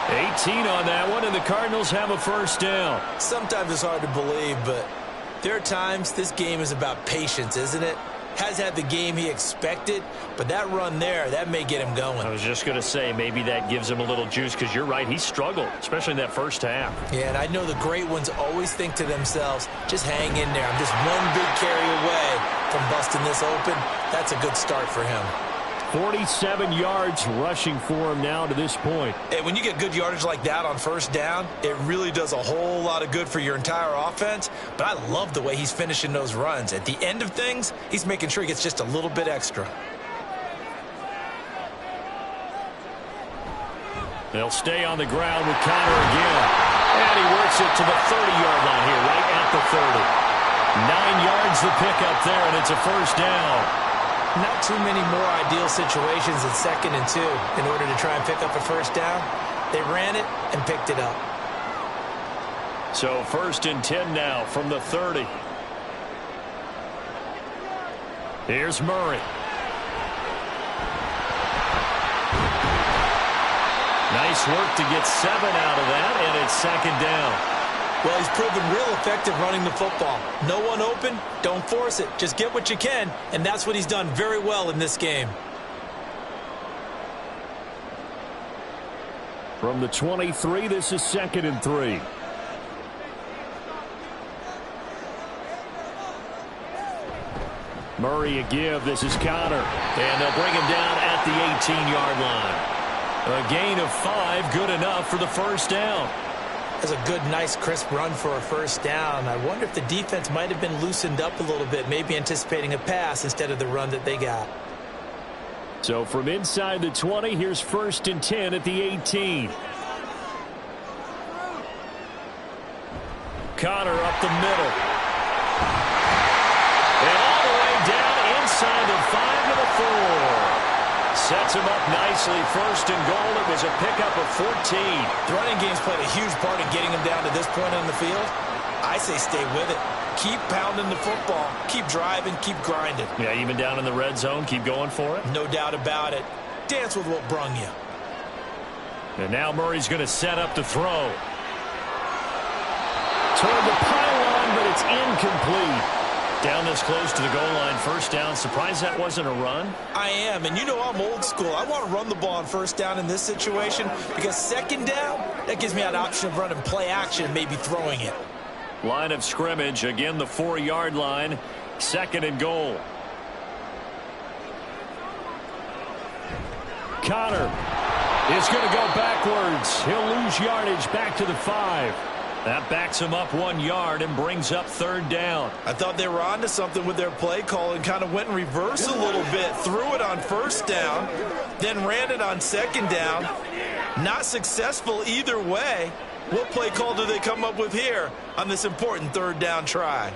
18 on that one, and the Cardinals have a 1st down. Sometimes it's hard to believe, but there are times this game is about patience, isn't it? Has had the game he expected, but that run there, that may get him going. I was just going to say, maybe that gives him a little juice, because you're right, he struggled, especially in that 1st half. Yeah, and I know the great ones always think to themselves, just hang in there. I'm just one big carry away from busting this open. That's a good start for him. 47 yards rushing for him now to this point. Hey, when you get good yardage like that on 1st down, it really does a whole lot of good for your entire offense. But I love the way he's finishing those runs. At the end of things, he's making sure he gets just a little bit extra. They'll stay on the ground with Connor again. And he works it to the 30-yard line here, right at the 30. 9 yards the pickup there, and it's a 1st down. Not too many more ideal situations in 2nd and 2 in order to try and pick up a 1st down. They ran it and picked it up. So 1st and 10 now from the 30. Here's Murray. Nice work to get 7 out of that, and it's 2nd down. Well, he's proven real effective running the football. No one open, don't force it. Just get what you can, and that's what he's done very well in this game. From the 23, this is 2nd and 3. Murray a give. This is Connor. And they'll bring him down at the 18-yard line. A gain of 5, good enough for the 1st down. That's a good, nice, crisp run for a 1st down. I wonder if the defense might have been loosened up a little bit, maybe anticipating a pass instead of the run that they got. So from inside the 20, here's 1st and 10 at the 18. Connor up the middle. And all the way down inside the 5 to the 4. Sets him up nicely. 1st and goal. It was a pickup of 14. The running game's played a huge part in getting him down to this point on the field. I say stay with it. Keep pounding the football. Keep driving. Keep grinding. Yeah, even down in the red zone, keep going for it. No doubt about it. Dance with what brung you. And now Murray's going to set up to throw. Toward the pylon, but it's incomplete. Down this close to the goal line, first down. Surprised that wasn't a run? I am, and you know I'm old school. I want to run the ball on first down in this situation because second down, that gives me an option of running play action, maybe throwing it. Line of scrimmage, again the 4-yard line, second and goal. Connor is going to go backwards. He'll lose yardage back to the 5. That backs him up 1 yard and brings up third down. I thought they were onto something with their play call and kind of went in reverse a little bit. Threw it on first down, then ran it on second down. Not successful either way. What play call do they come up with here on this important third down try?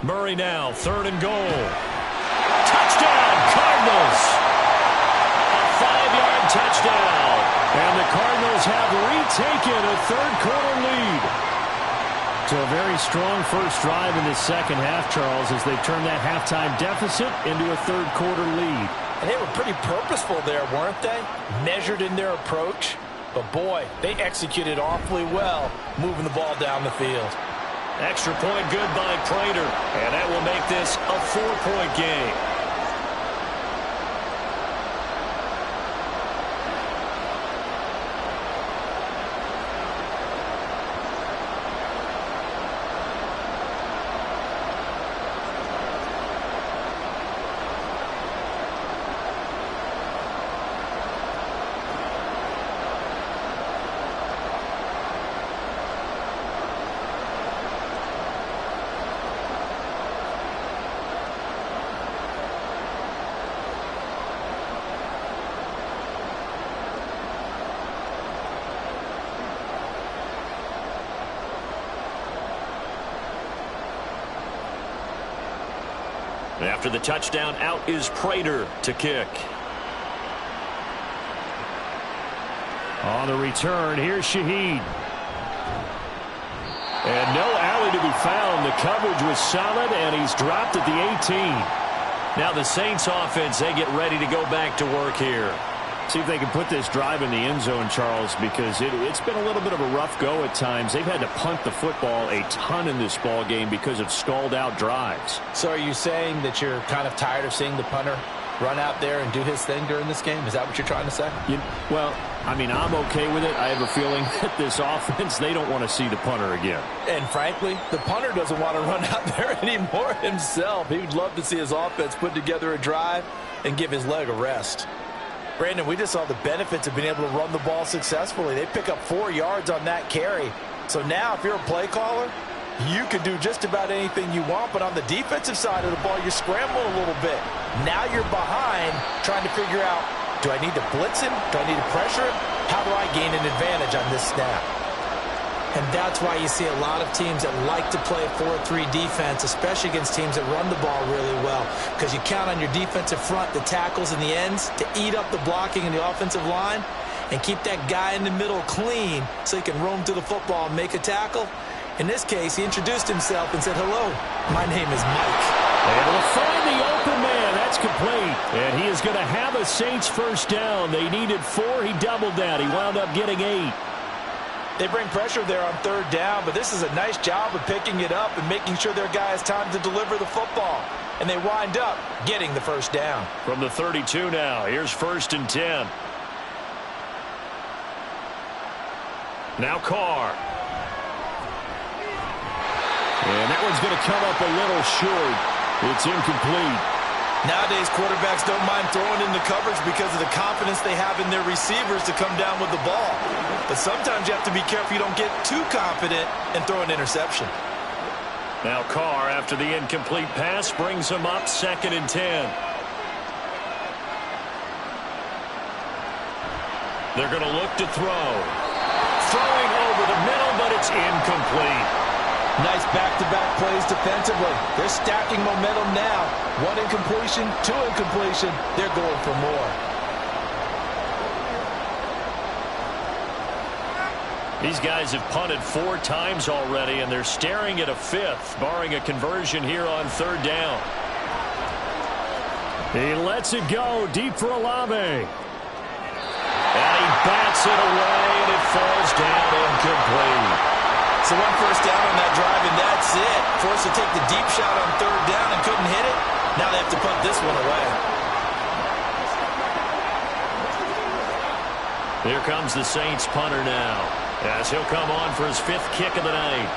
Murray now, third and goal. Touchdown, Cardinals! A 5-yard touchdown. And the Cardinals have retaken a third-quarter lead. So a very strong first drive in this second half, Charles, as they turn that halftime deficit into a third-quarter lead. And they were pretty purposeful there, weren't they? Measured in their approach. But, boy, they executed awfully well moving the ball down the field. Extra point good by Prater. And that will make this a 4-point game. After the touchdown, out is Prater to kick. On the return, here's Shaheed. And no alley to be found. The coverage was solid, and he's dropped at the 18. Now the Saints offense, they get ready to go back to work here. See if they can put this drive in the end zone, Charles, because it's been a little bit of a rough go at times. They've had to punt the football a ton in this ball game because of stalled-out drives. So are you saying that you're kind of tired of seeing the punter run out there and do his thing during this game? Is that what you're trying to say? Well, I mean, I'm okay with it. I have a feeling that this offense, they don't want to see the punter again. And frankly, the punter doesn't want to run out there anymore himself. He would love to see his offense put together a drive and give his leg a rest. Brandon, we just saw the benefits of being able to run the ball successfully. They pick up 4 yards on that carry. So now if you're a play caller, you can do just about anything you want. But on the defensive side of the ball, you're scrambling a little bit. Now you're behind trying to figure out, do I need to blitz him? Do I need to pressure him? How do I gain an advantage on this snap? And that's why you see a lot of teams that like to play 4-3 defense, especially against teams that run the ball really well, because you count on your defensive front, the tackles and the ends, to eat up the blocking in the offensive line and keep that guy in the middle clean so he can roam through the football and make a tackle. In this case, he introduced himself and said, hello, my name is Mike. Able to find the open man. That's complete. And he is going to have a Saints first down. They needed 4. He doubled that. He wound up getting 8. They bring pressure there on third down, but this is a nice job of picking it up and making sure their guy has time to deliver the football. And they wind up getting the first down. From the 32 now, here's first and 10. Now Carr. And that one's going to come up a little short. It's incomplete. Nowadays, quarterbacks don't mind throwing into coverage because of the confidence they have in their receivers to come down with the ball. But sometimes you have to be careful you don't get too confident and throw an interception. Now Carr, after the incomplete pass, brings him up second and 10. They're going to look to throw. Throwing over the middle, but it's incomplete. Nice back-to-back plays defensively. They're stacking momentum now. 1 incompletion, 2 incompletion. They're going for more. These guys have punted 4 times already, and they're staring at a 5th, barring a conversion here on third down. He lets it go deep for Olave. And he bats it away, and it falls down incomplete. So 1 first down on that drive, and that's it. Force a take the deep shot on third down and couldn't hit it. Now they have to punt this one away. Here comes the Saints punter now, as he'll come on for his 5th kick of the night.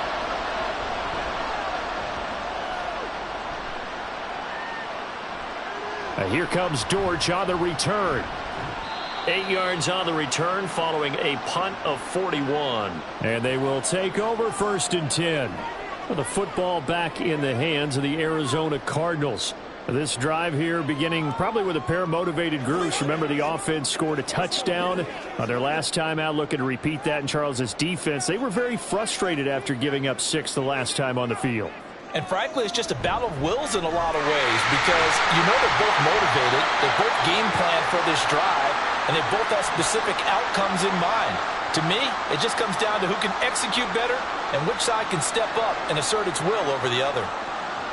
Here comes Dortch on the return. 8 yards on the return following a punt of 41. And they will take over 1st and 10. With the football back in the hands of the Arizona Cardinals. This drive here beginning probably with a pair of motivated groups. Remember, the offense scored a touchdown on their last time out. Looking to repeat that in Charles's defense. They were very frustrated after giving up 6 the last time on the field. And frankly, it's just a battle of wills in a lot of ways because you know they're both motivated. They both game plan for this drive, and they both have specific outcomes in mind. To me, it just comes down to who can execute better and which side can step up and assert its will over the other.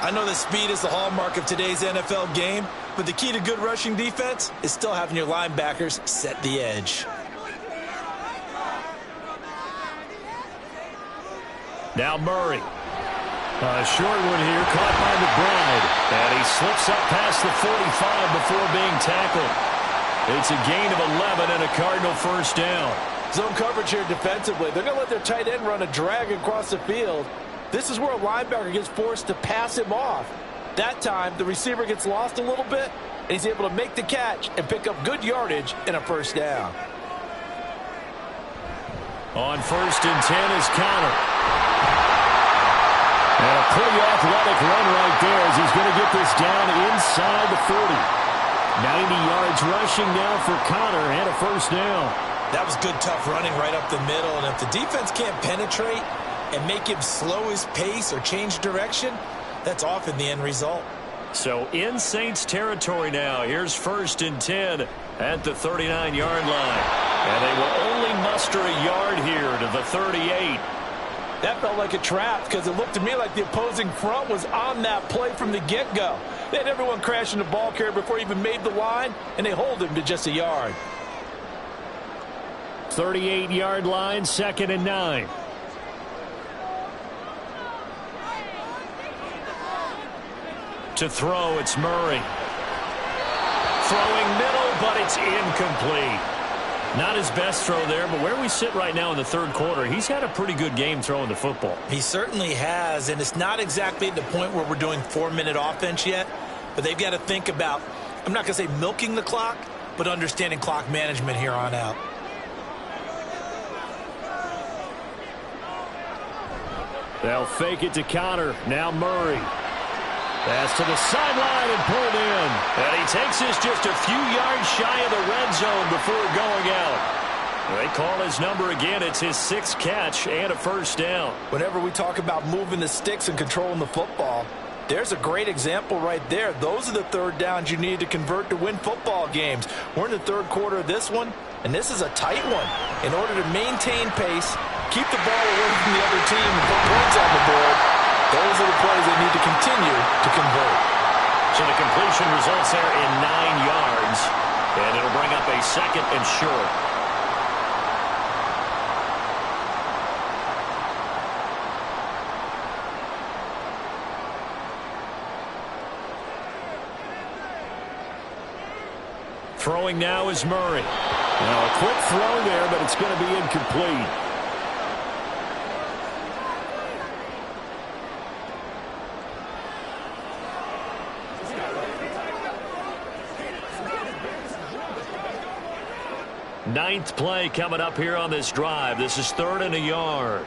I know that speed is the hallmark of today's NFL game, but the key to good rushing defense is still having your linebackers set the edge. Now Murray. A short one here, caught by McBride. And he slips up past the 45 before being tackled. It's a gain of 11 and a Cardinal 1st down. Zone coverage here defensively. They're going to let their tight end run a drag across the field. This is where a linebacker gets forced to pass him off. That time, the receiver gets lost a little bit, and he's able to make the catch and pick up good yardage in a 1st down. On 1st and 10 is Connor. And a pretty athletic run right there as he's going to get this down inside the 40. 90 yards rushing now for Connor and a 1st down. That was good, tough running right up the middle. And if the defense can't penetrate and make him slow his pace or change direction, that's often the end result. So in Saints territory now. Here's 1st and 10 at the 39-yard line. And they will only muster a yard here to the 38. That felt like a trap because it looked to me like the opposing front was on that play from the get-go. They had everyone crashing the ball carrier before he even made the line, and they hold him to just a yard. 38-yard line, 2nd and 9. To throw, it's Murray. Throwing middle, but it's incomplete. Not his best throw there, but where we sit right now in the 3rd quarter, he's had a pretty good game throwing the football. He certainly has, and it's not exactly at the point where we're doing 4-minute offense yet, but they've got to think about, I'm not going to say milking the clock, but understanding clock management here on out. They'll fake it to Connor. Now Murray. Pass to the sideline and pulled in. And he takes this just a few yards shy of the red zone before going out. They call his number again. It's his 6th catch and a 1st down. Whenever we talk about moving the sticks and controlling the football, there's a great example right there. Those are the 3rd downs you need to convert to win football games. We're in the 3rd quarter of this one, and this is a tight one. In order to maintain pace, keep the ball away from the other team and put points on the board, those are the plays they need to continue to convert. So the completion results there in 9 yards, and it'll bring up a 2nd and short. Throwing now is Murray. Now a quick throw there, but it's going to be incomplete. Ninth play coming up here on this drive. This is 3rd and a yard.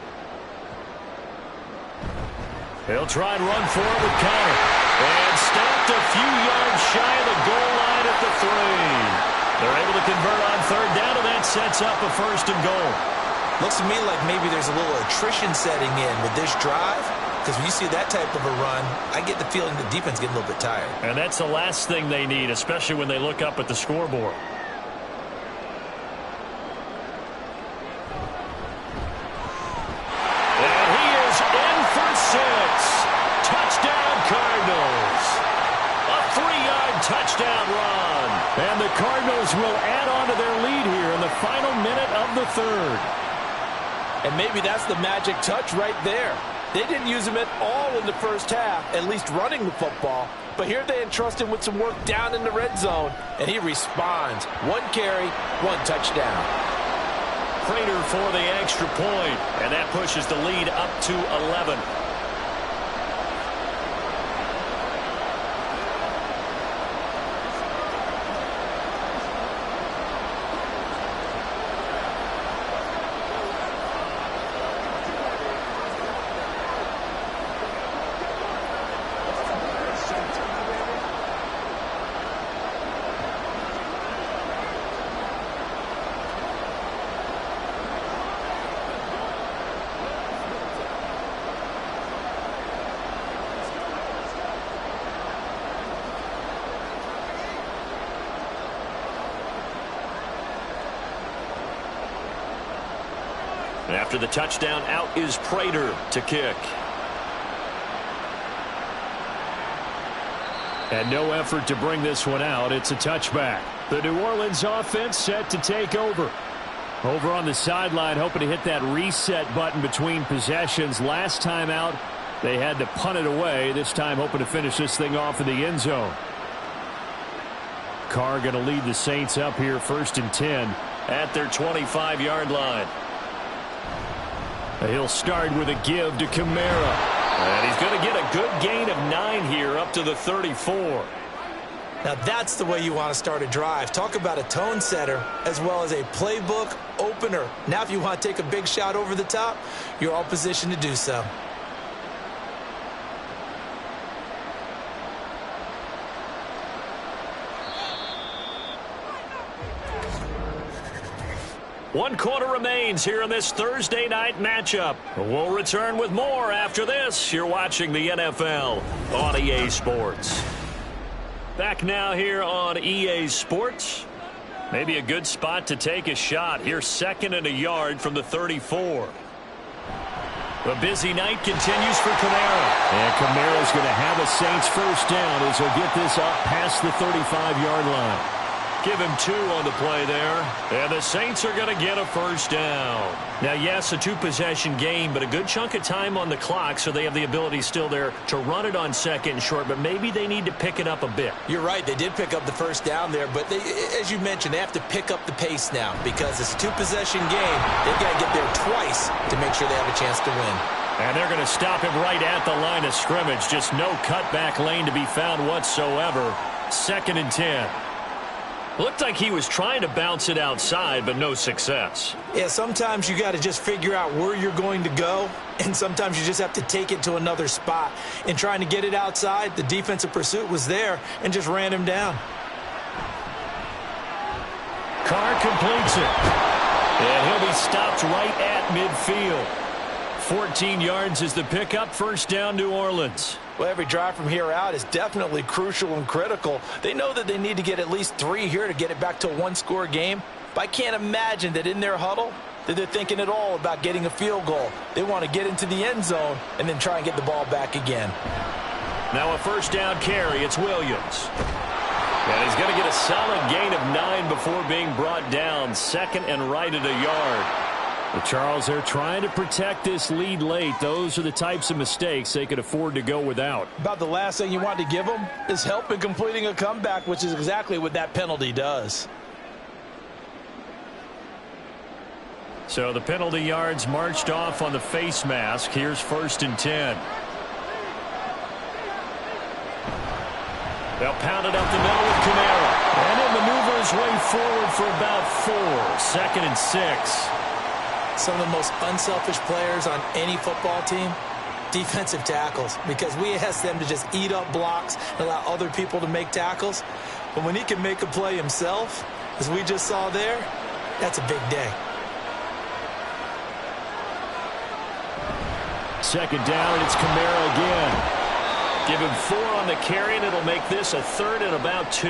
He'll try and run for it with Connor. And stopped a few yards shy of the goal line at the 3. They're able to convert on 3rd down, and that sets up a 1st and goal. Looks to me like maybe there's a little attrition setting in with this drive, because when you see that type of a run, I get the feeling the defense getting a little bit tired. And that's the last thing they need, especially when they look up at the scoreboard. And he is in for 6. Touchdown, Cardinals. A 3-yard touchdown run. And the Cardinals will add on to their lead here in the final minute of the 3rd. And maybe that's the magic touch right there. They didn't use him at all in the first half, at least running the football. But here they entrust him with some work down in the red zone, and he responds. 1 carry, 1 touchdown. Prater for the extra point, and that pushes the lead up to 11. After the touchdown, out is Prater to kick. And no effort to bring this one out. It's a touchback. The New Orleans offense set to take over. Over on the sideline, hoping to hit that reset button between possessions. Last time out, they had to punt it away. This time hoping to finish this thing off in the end zone. Carr going to lead the Saints up here 1st and 10 at their 25-yard line. He'll start with a give to Kamara. And he's going to get a good gain of 9 here up to the 34. Now that's the way you want to start a drive. Talk about a tone setter as well as a playbook opener. Now if you want to take a big shot over the top, you're all positioned to do so. One quarter remains here in this Thursday night matchup. We'll return with more after this. You're watching the NFL on EA Sports. Back now here on EA Sports. Maybe a good spot to take a shot. Here 2nd and a yard from the 34. The busy night continues for Kamara. And Kamara's going to have a Saints first down as he'll get this up past the 35-yard line. Give him 2 on the play there. And the Saints are going to get a first down. Now, yes, a 2-possession game, but a good chunk of time on the clock, so they have the ability still there to run it on 2nd and short, but maybe they need to pick it up a bit. You're right. They did pick up the first down there, but as you mentioned, they have to pick up the pace now because it's a 2-possession game. They've got to get there twice to make sure they have a chance to win. And they're going to stop him right at the line of scrimmage. Just no cutback lane to be found whatsoever. 2nd and 10. Looked like he was trying to bounce it outside, but no success. Yeah, sometimes you got to just figure out where you're going to go, and sometimes you just have to take it to another spot. In trying to get it outside, the defensive pursuit was there and just ran him down. Carr completes it. And he'll be stopped right at midfield. 14 yards is the pickup. First down, New Orleans. Well, every drive from here out is definitely crucial and critical. They know that they need to get at least 3 here to get it back to a 1-score game. But I can't imagine that in their huddle that they're thinking at all about getting a field goal. They want to get into the end zone and then try and get the ball back again. Now a first down carry. It's Williams. And he's going to get a solid gain of 9 before being brought down. 2nd and right at a yard. But Charles, they're trying to protect this lead late. Those are the types of mistakes they could afford to go without. About the last thing you want to give them is help in completing a comeback, which is exactly what that penalty does. So the penalty yards marched off on the face mask. Here's 1st and 10. They'll pound it up the middle with Kamara. And he'll maneuver his way forward for about 4. 2nd and 6. Some of the most unselfish players on any football team, defensive tackles, because we ask them to just eat up blocks and allow other people to make tackles. But when he can make a play himself, as we just saw there, that's a big day. 2nd down, and it's Kamara again. Give him 4 on the carry, and it'll make this a 3rd and about 2.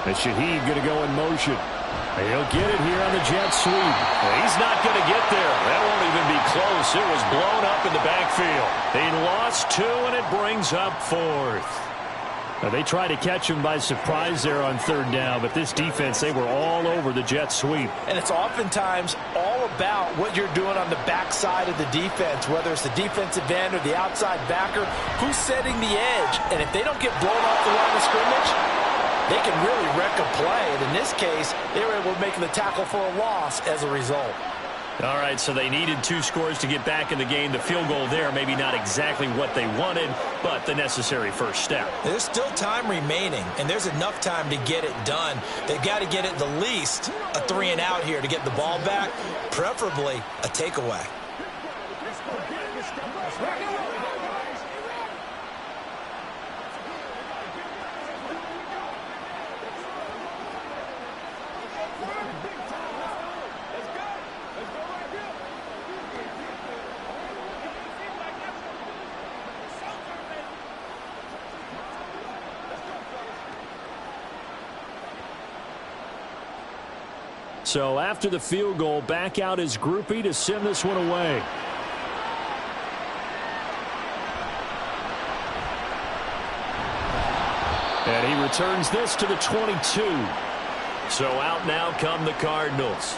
And Shaheed going to go in motion. He'll get it here on the jet sweep. He's not going to get there. That won't even be close. It was blown up in the backfield. He lost 2, and it brings up 4th. Now, they tried to catch him by surprise there on 3rd down, but this defense, they were all over the jet sweep. And it's oftentimes all about what you're doing on the backside of the defense, whether it's the defensive end or the outside backer, who's setting the edge. And if they don't get blown off the line of scrimmage, they can really wreck a play. And in this case, they were able to make the tackle for a loss as a result. All right, so they needed 2 scores to get back in the game. The field goal there, maybe not exactly what they wanted, but the necessary first step. There's still time remaining, and there's enough time to get it done. They've got to get it the least a 3-and-out here to get the ball back, preferably a takeaway. So after the field goal, back out his groupie to send this one away. And he returns this to the 22. So out now come the Cardinals.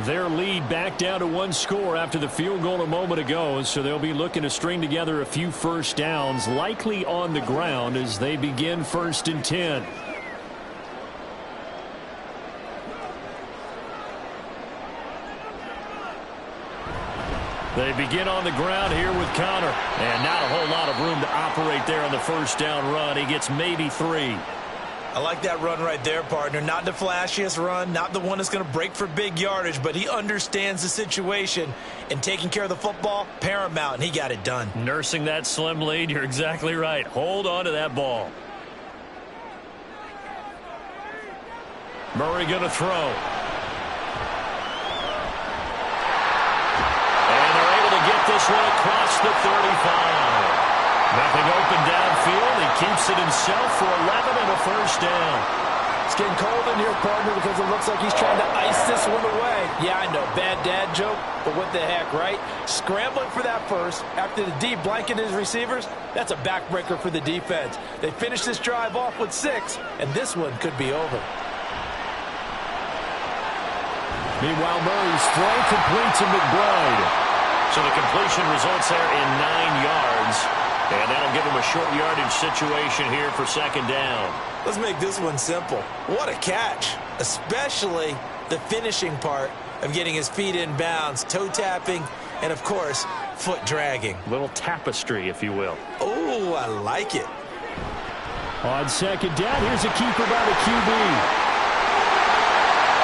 Their lead back down to 1 score after the field goal a moment ago. So they'll be looking to string together a few first downs, likely on the ground as they begin 1st and 10. They begin on the ground here with Connor. And not a whole lot of room to operate there on the first down run. He gets maybe 3. I like that run right there, partner. Not the flashiest run, not the one that's going to break for big yardage, but he understands the situation, and taking care of the football, paramount, and he got it done. Nursing that slim lead, you're exactly right. Hold on to that ball. Murray going to throw. This one across the 35. Nothing open downfield. He keeps it himself for 11 and a first down. It's getting cold in here, partner, because it looks like he's trying to ice this one away. Yeah, I know, bad dad joke, but what the heck, right? Scrambling for that first after the D blanketed his receivers, that's a backbreaker for the defense. They finish this drive off with 6, and this one could be over. Meanwhile, Murray's throw complete to McBride. So the completion results there in 9 yards. And that'll give him a short yardage situation here for 2nd down. Let's make this one simple. What a catch, especially the finishing part of getting his feet in bounds, toe tapping, and, of course, foot dragging. Little tapestry, if you will. Oh, I like it. On 2nd down, here's a keeper by the QB.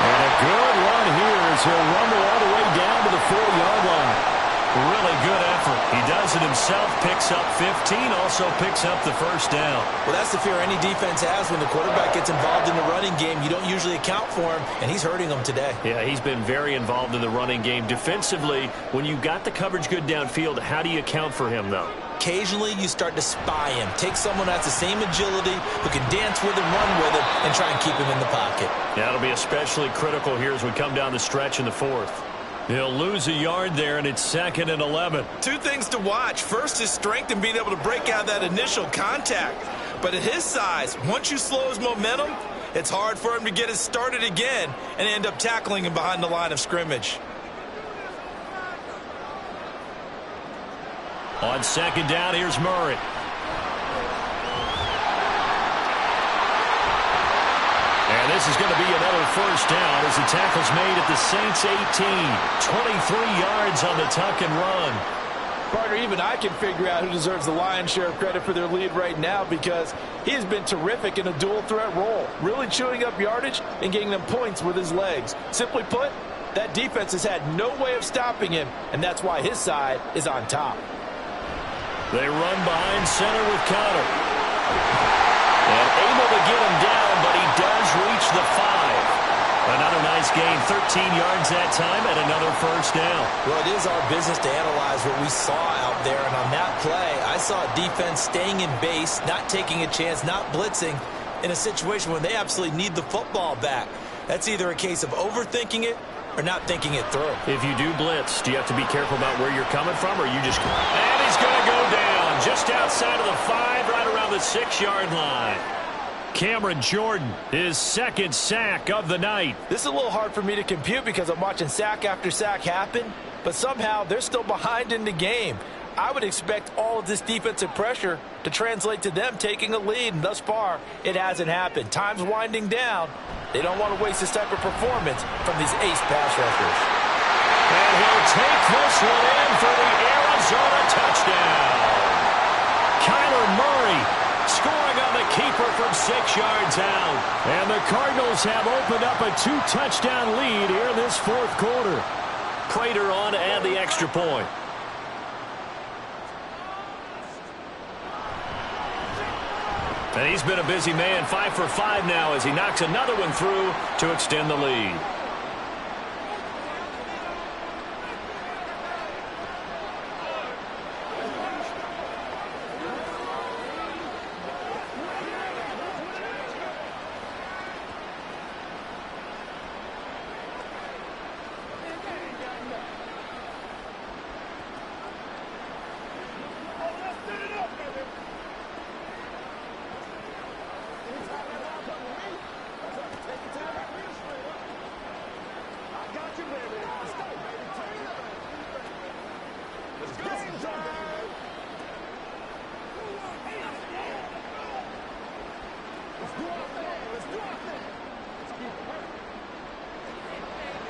And a good run here as he'll rumble all the way down to the 4-yard line. Really good effort. He does it himself, picks up 15, also picks up the first down. Well, that's the fear any defense has when the quarterback gets involved in the running game. You don't usually account for him, and he's hurting them today. Yeah, he's been very involved in the running game. Defensively, when you got the coverage good downfield, how do you account for him, though? Occasionally, you start to spy him. Take someone that has the same agility, who can dance with him, run with him, and try and keep him in the pocket. Yeah, it'll be especially critical here as we come down the stretch in the 4th. He'll lose a yard there, and it's 2nd and 11. 2 things to watch. First, his strength in being able to break out that initial contact. But at his size, once you slow his momentum, it's hard for him to get it started again and end up tackling him behind the line of scrimmage. On 2nd down, here's Murray. And this is going to be another first down as the tackle's made at the Saints 18. 23 yards on the tuck and run. Partner, even I can figure out who deserves the lion's share of credit for their lead right now, because he has been terrific in a dual threat role, really chewing up yardage and getting them points with his legs. Simply put, that defense has had no way of stopping him, and that's why his side is on top. They run behind center with Connor. And able to get him down, but he does reach the 5. Another nice gain, 13 yards that time, and another first down. Well, it is our business to analyze what we saw out there, and on that play, I saw a defense staying in base, not taking a chance, not blitzing, in a situation where they absolutely need the football back. That's either a case of overthinking it or not thinking it through. If you do blitz, do you have to be careful about where you're coming from, or you just... And he's going to go down just outside of the 5, right around the 6-yard line. Cameron Jordan, his second sack of the night. This is a little hard for me to compute because I'm watching sack after sack happen, but somehow they're still behind in the game. I would expect all of this defensive pressure to translate to them taking a lead, and thus far, it hasn't happened. Time's winding down. They don't want to waste this type of performance from these ace pass rushers. And he'll take this one in for the Arizona touchdown. Kyler Murray scoring on the keeper from 6 yards out. And the Cardinals have opened up a 2-touchdown lead here in this fourth quarter. Prater on to add the extra point. And he's been a busy man, 5 for 5 now as he knocks another one through to extend the lead.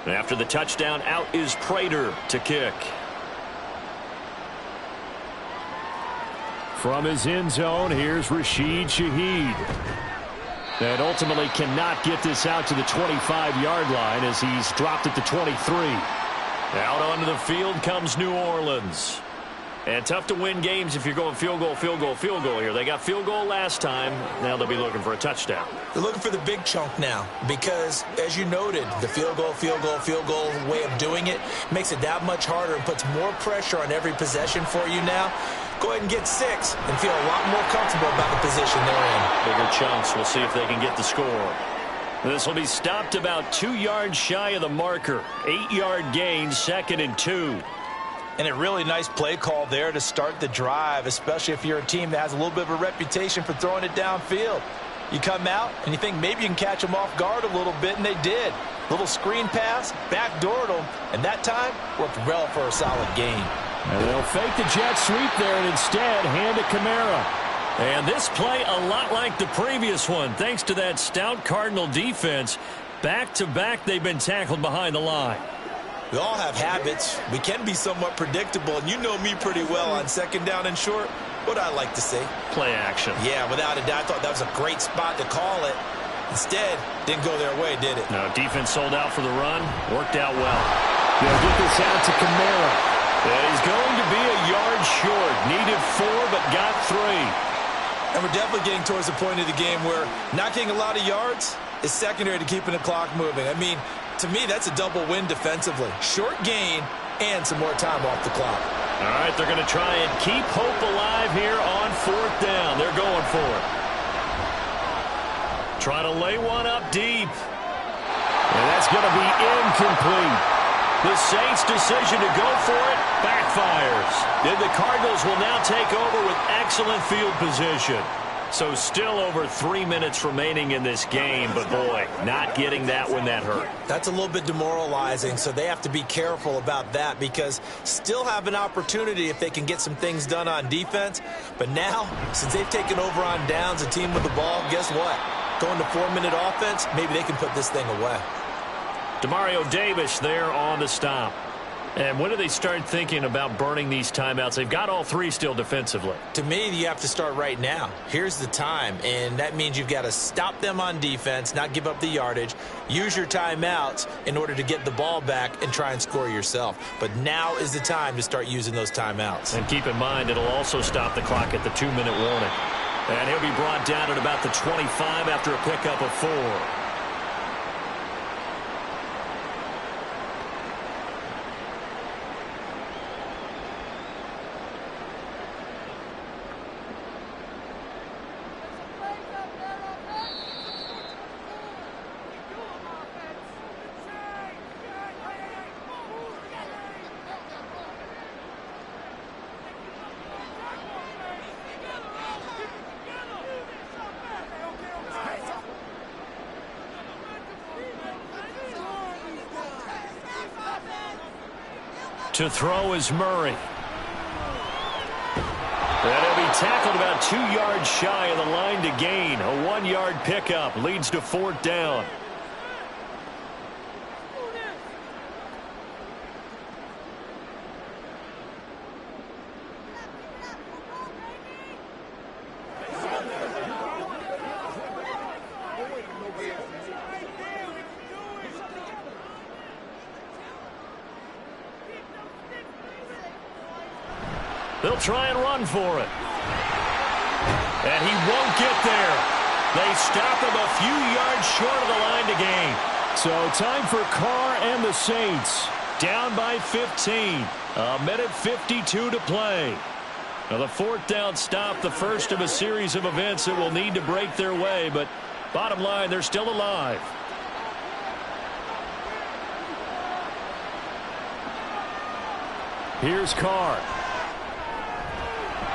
After the touchdown, out is Prater to kick. From his end zone, here's Rashid Shaheed. And ultimately cannot get this out to the 25-yard line as he's dropped at the 23. Out onto the field comes New Orleans. And tough to win games if you're going field goal, field goal, field goal here. They got field goal last time. Now they'll be looking for a touchdown. They're looking for the big chunk now because, as you noted, the field goal way of doing it makes it that much harder and puts more pressure on every possession for you now. Go ahead and get 6 and feel a lot more comfortable about the position they're in. Bigger chunks. We'll see if they can get the score. This will be stopped about 2 yards shy of the marker. 8-yard gain, 2nd and 2. And a really nice play call there to start the drive, especially if you're a team that has a little bit of a reputation for throwing it downfield. You come out and you think maybe you can catch them off guard a little bit, and they did. Little screen pass, backdoored them, and that time worked well for a solid gain. And they'll fake the jet sweep there and instead hand to Kamara. And this play a lot like the previous one, thanks to that stout Cardinal defense. Back-to-back, they've been tackled behind the line. We all have habits. We can be somewhat predictable, and you know me pretty well on 2nd down and short. What I like to say? Play action. Yeah, without a doubt. I thought that was a great spot to call it. Instead, didn't go their way, did it? No, defense sold out for the run. Worked out well. They'll get this out to Kamara. And he's going to be a yard short. Needed 4, but got 3. And we're definitely getting towards the point of the game where not getting a lot of yards is secondary to keeping the clock moving. I mean, to me, that's a double win defensively. Short gain and some more time off the clock. All right, they're going to try and keep hope alive here on 4th down. They're going for it. Try to lay one up deep. And that's going to be incomplete. The Saints' decision to go for it backfires. Then the Cardinals will now take over with excellent field position. So still over 3 minutes remaining in this game, but boy, not getting that when that hurt. That's a little bit demoralizing, so they have to be careful about that because still have an opportunity if they can get some things done on defense. But now, since they've taken over on downs, a team with the ball, guess what? Going to 4-minute offense, maybe they can put this thing away. Demario Davis there on the stop. And when do they start thinking about burning these timeouts? They've got all 3 still defensively. To me, you have to start right now. Here's the time, and that means you've got to stop them on defense, not give up the yardage, use your timeouts in order to get the ball back and try and score yourself. But now is the time to start using those timeouts. And keep in mind, it'll also stop the clock at the 2-minute warning. And he'll be brought down at about the 25 after a pickup of 4. To throw is Murray. And he'll be tackled about 2 yards shy of the line to gain. A 1-yard pickup leads to 4th down. They'll try and run for it. And he won't get there. They stop him a few yards short of the line to gain. So time for Carr and the Saints. Down by 15. A minute 52 to play. Now the 4th down stop, the first of a series of events that will need to break their way. But bottom line, they're still alive. Here's Carr.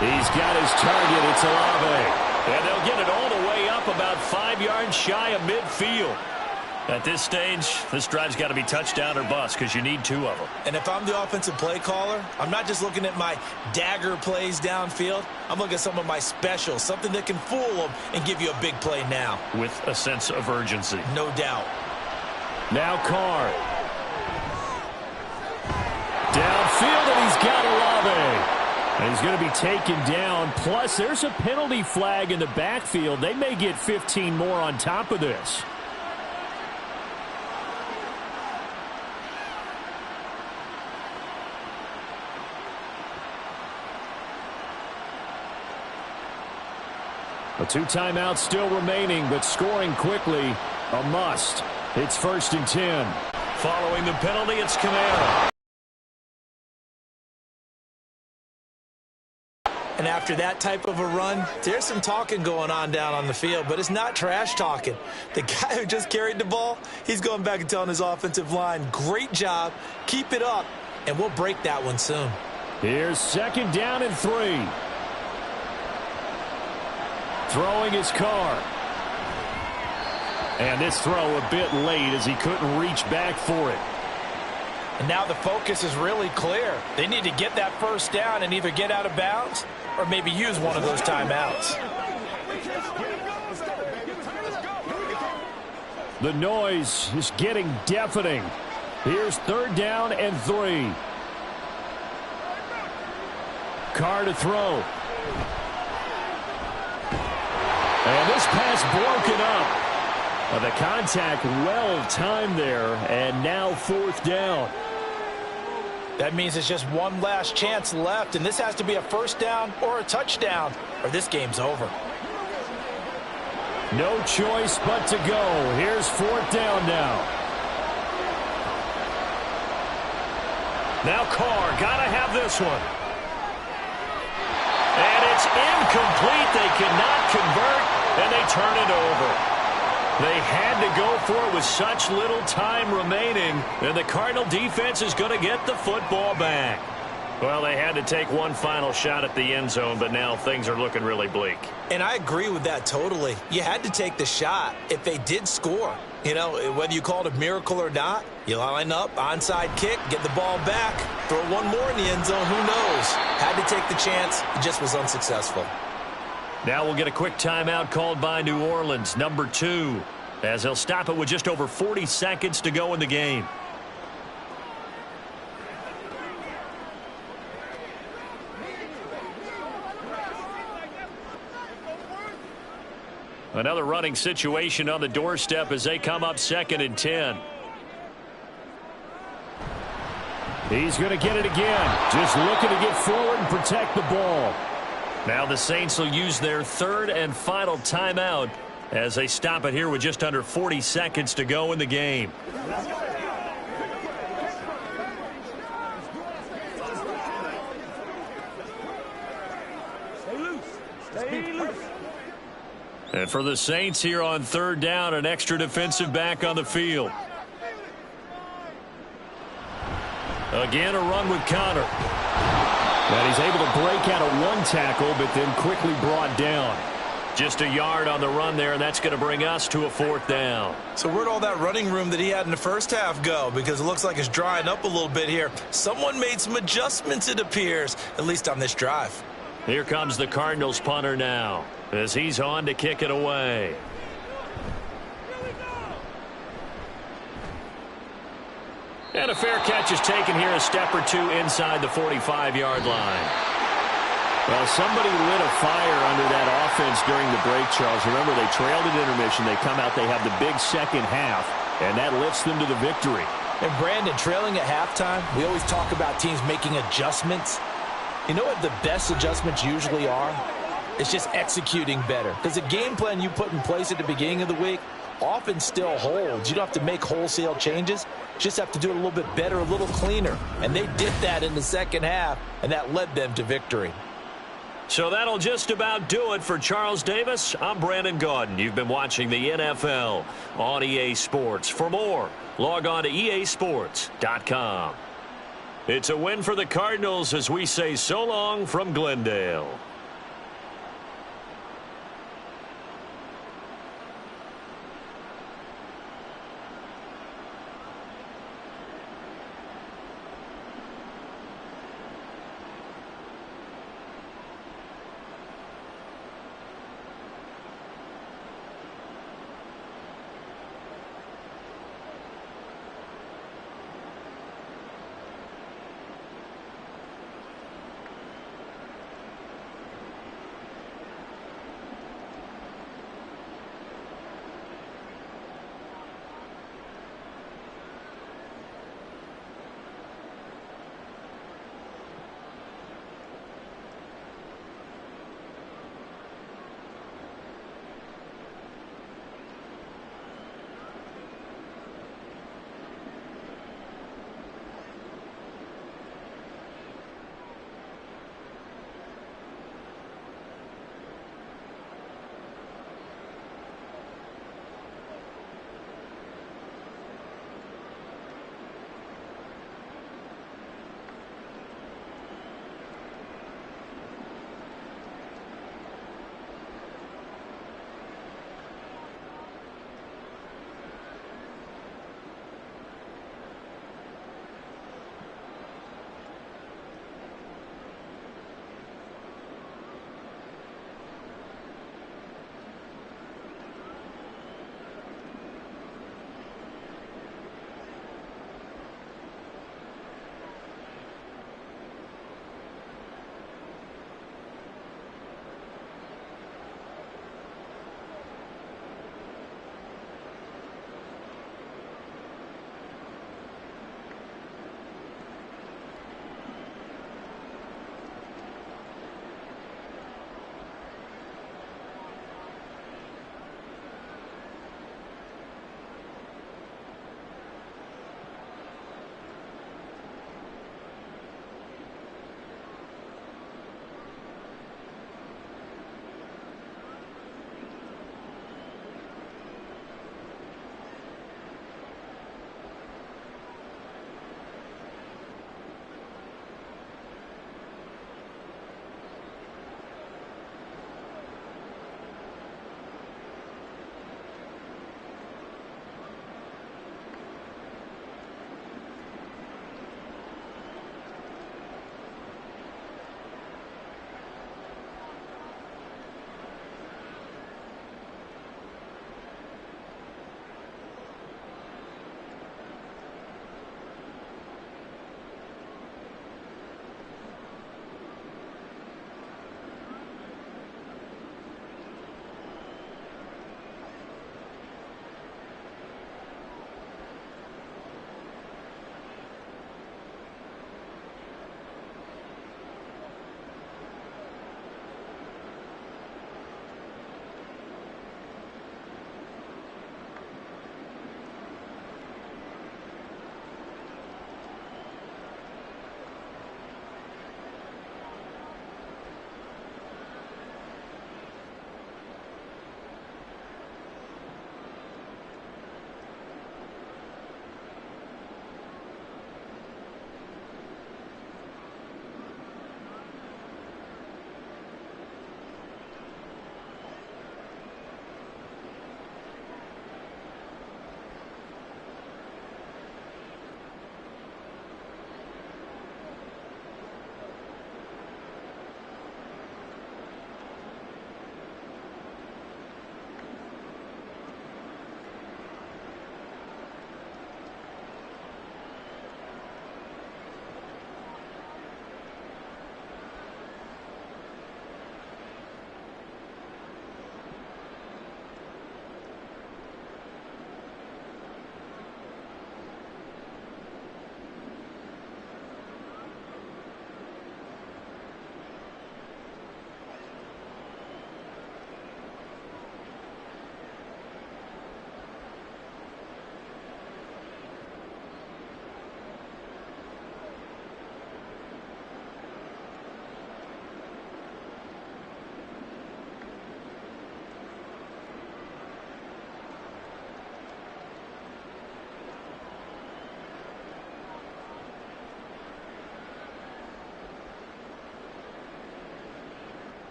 He's got his target. It's Olave. And they'll get it all the way up about 5 yards shy of midfield. At this stage, this drive's got to be touchdown or bust because you need 2 of them. And if I'm the offensive play caller, I'm not just looking at my dagger plays downfield. I'm looking at some of my specials, something that can fool them and give you a big play now. With a sense of urgency. No doubt. Now Carr. Downfield, and he's got Olave. And he's going to be taken down. Plus, there's a penalty flag in the backfield. They may get 15 more on top of this. A 2 timeouts still remaining, but scoring quickly, a must. It's 1st and 10. Following the penalty, it's Kamara. And after that type of a run, there's some talking going on down on the field, but it's not trash talking. The guy who just carried the ball, he's going back and telling his offensive line, great job, keep it up, and we'll break that one soon. Here's 2nd down and 3. Throwing his Carr. And this throw a bit late as he couldn't reach back for it. And now the focus is really clear. They need to get that 1st down and either get out of bounds or maybe use one of those timeouts. The noise is getting deafening. Here's 3rd down and 3. Carr to throw. And this pass broken up. The contact well timed there, and now 4th down. That means it's just one last chance left, and this has to be a 1st down or a touchdown, or this game's over. No choice but to go. Here's 4th down now. Now Carr, gotta have this one. And it's incomplete. They cannot convert, and they turn it over. They had to go for it with such little time remaining, and the Cardinal defense is going to get the football back. Well, they had to take one final shot at the end zone, but now things are looking really bleak. And I agree with that totally. You had to take the shot if they did score. You know, whether you call it a miracle or not, you line up, onside kick, get the ball back, throw one more in the end zone, who knows? Had to take the chance, it just was unsuccessful. Now we'll get a quick timeout called by New Orleans, number 2, as they'll stop it with just over 40 seconds to go in the game. Another running situation on the doorstep as they come up 2nd and 10. He's going to get it again. Just looking to get forward and protect the ball. Now the Saints will use their 3rd and final timeout as they stop it here with just under 40 seconds to go in the game. Stay loose. Stay loose. And for the Saints here on 3rd down, an extra defensive back on the field. Again, a run with Connor. And he's able to break out of one tackle, but then quickly brought down. Just a yard on the run there, and that's going to bring us to a 4th down. So where'd all that running room that he had in the first half go? Because it looks like it's drying up a little bit here. Someone made some adjustments, it appears, at least on this drive. Here comes the Cardinals punter now as he's on to kick it away. And a fair catch is taken here, a step or two inside the 45-yard line. Well, somebody lit a fire under that offense during the break, Charles. Remember, they trailed at intermission. They come out, they have the big second half, and that lifts them to the victory. And Brandon, trailing at halftime, we always talk about teams making adjustments. You know what the best adjustments usually are? It's just executing better. Because the game plan you put in place at the beginning of the week often still holds. You don't have to make wholesale changes. You just have to do it a little bit better, a little cleaner. And they did that in the second half, and that led them to victory. So that'll just about do it for Charles Davis. I'm Brandon Gaudin. You've been watching the NFL on EA Sports. For more, log on to easports.com. It's a win for the Cardinals as we say so long from Glendale.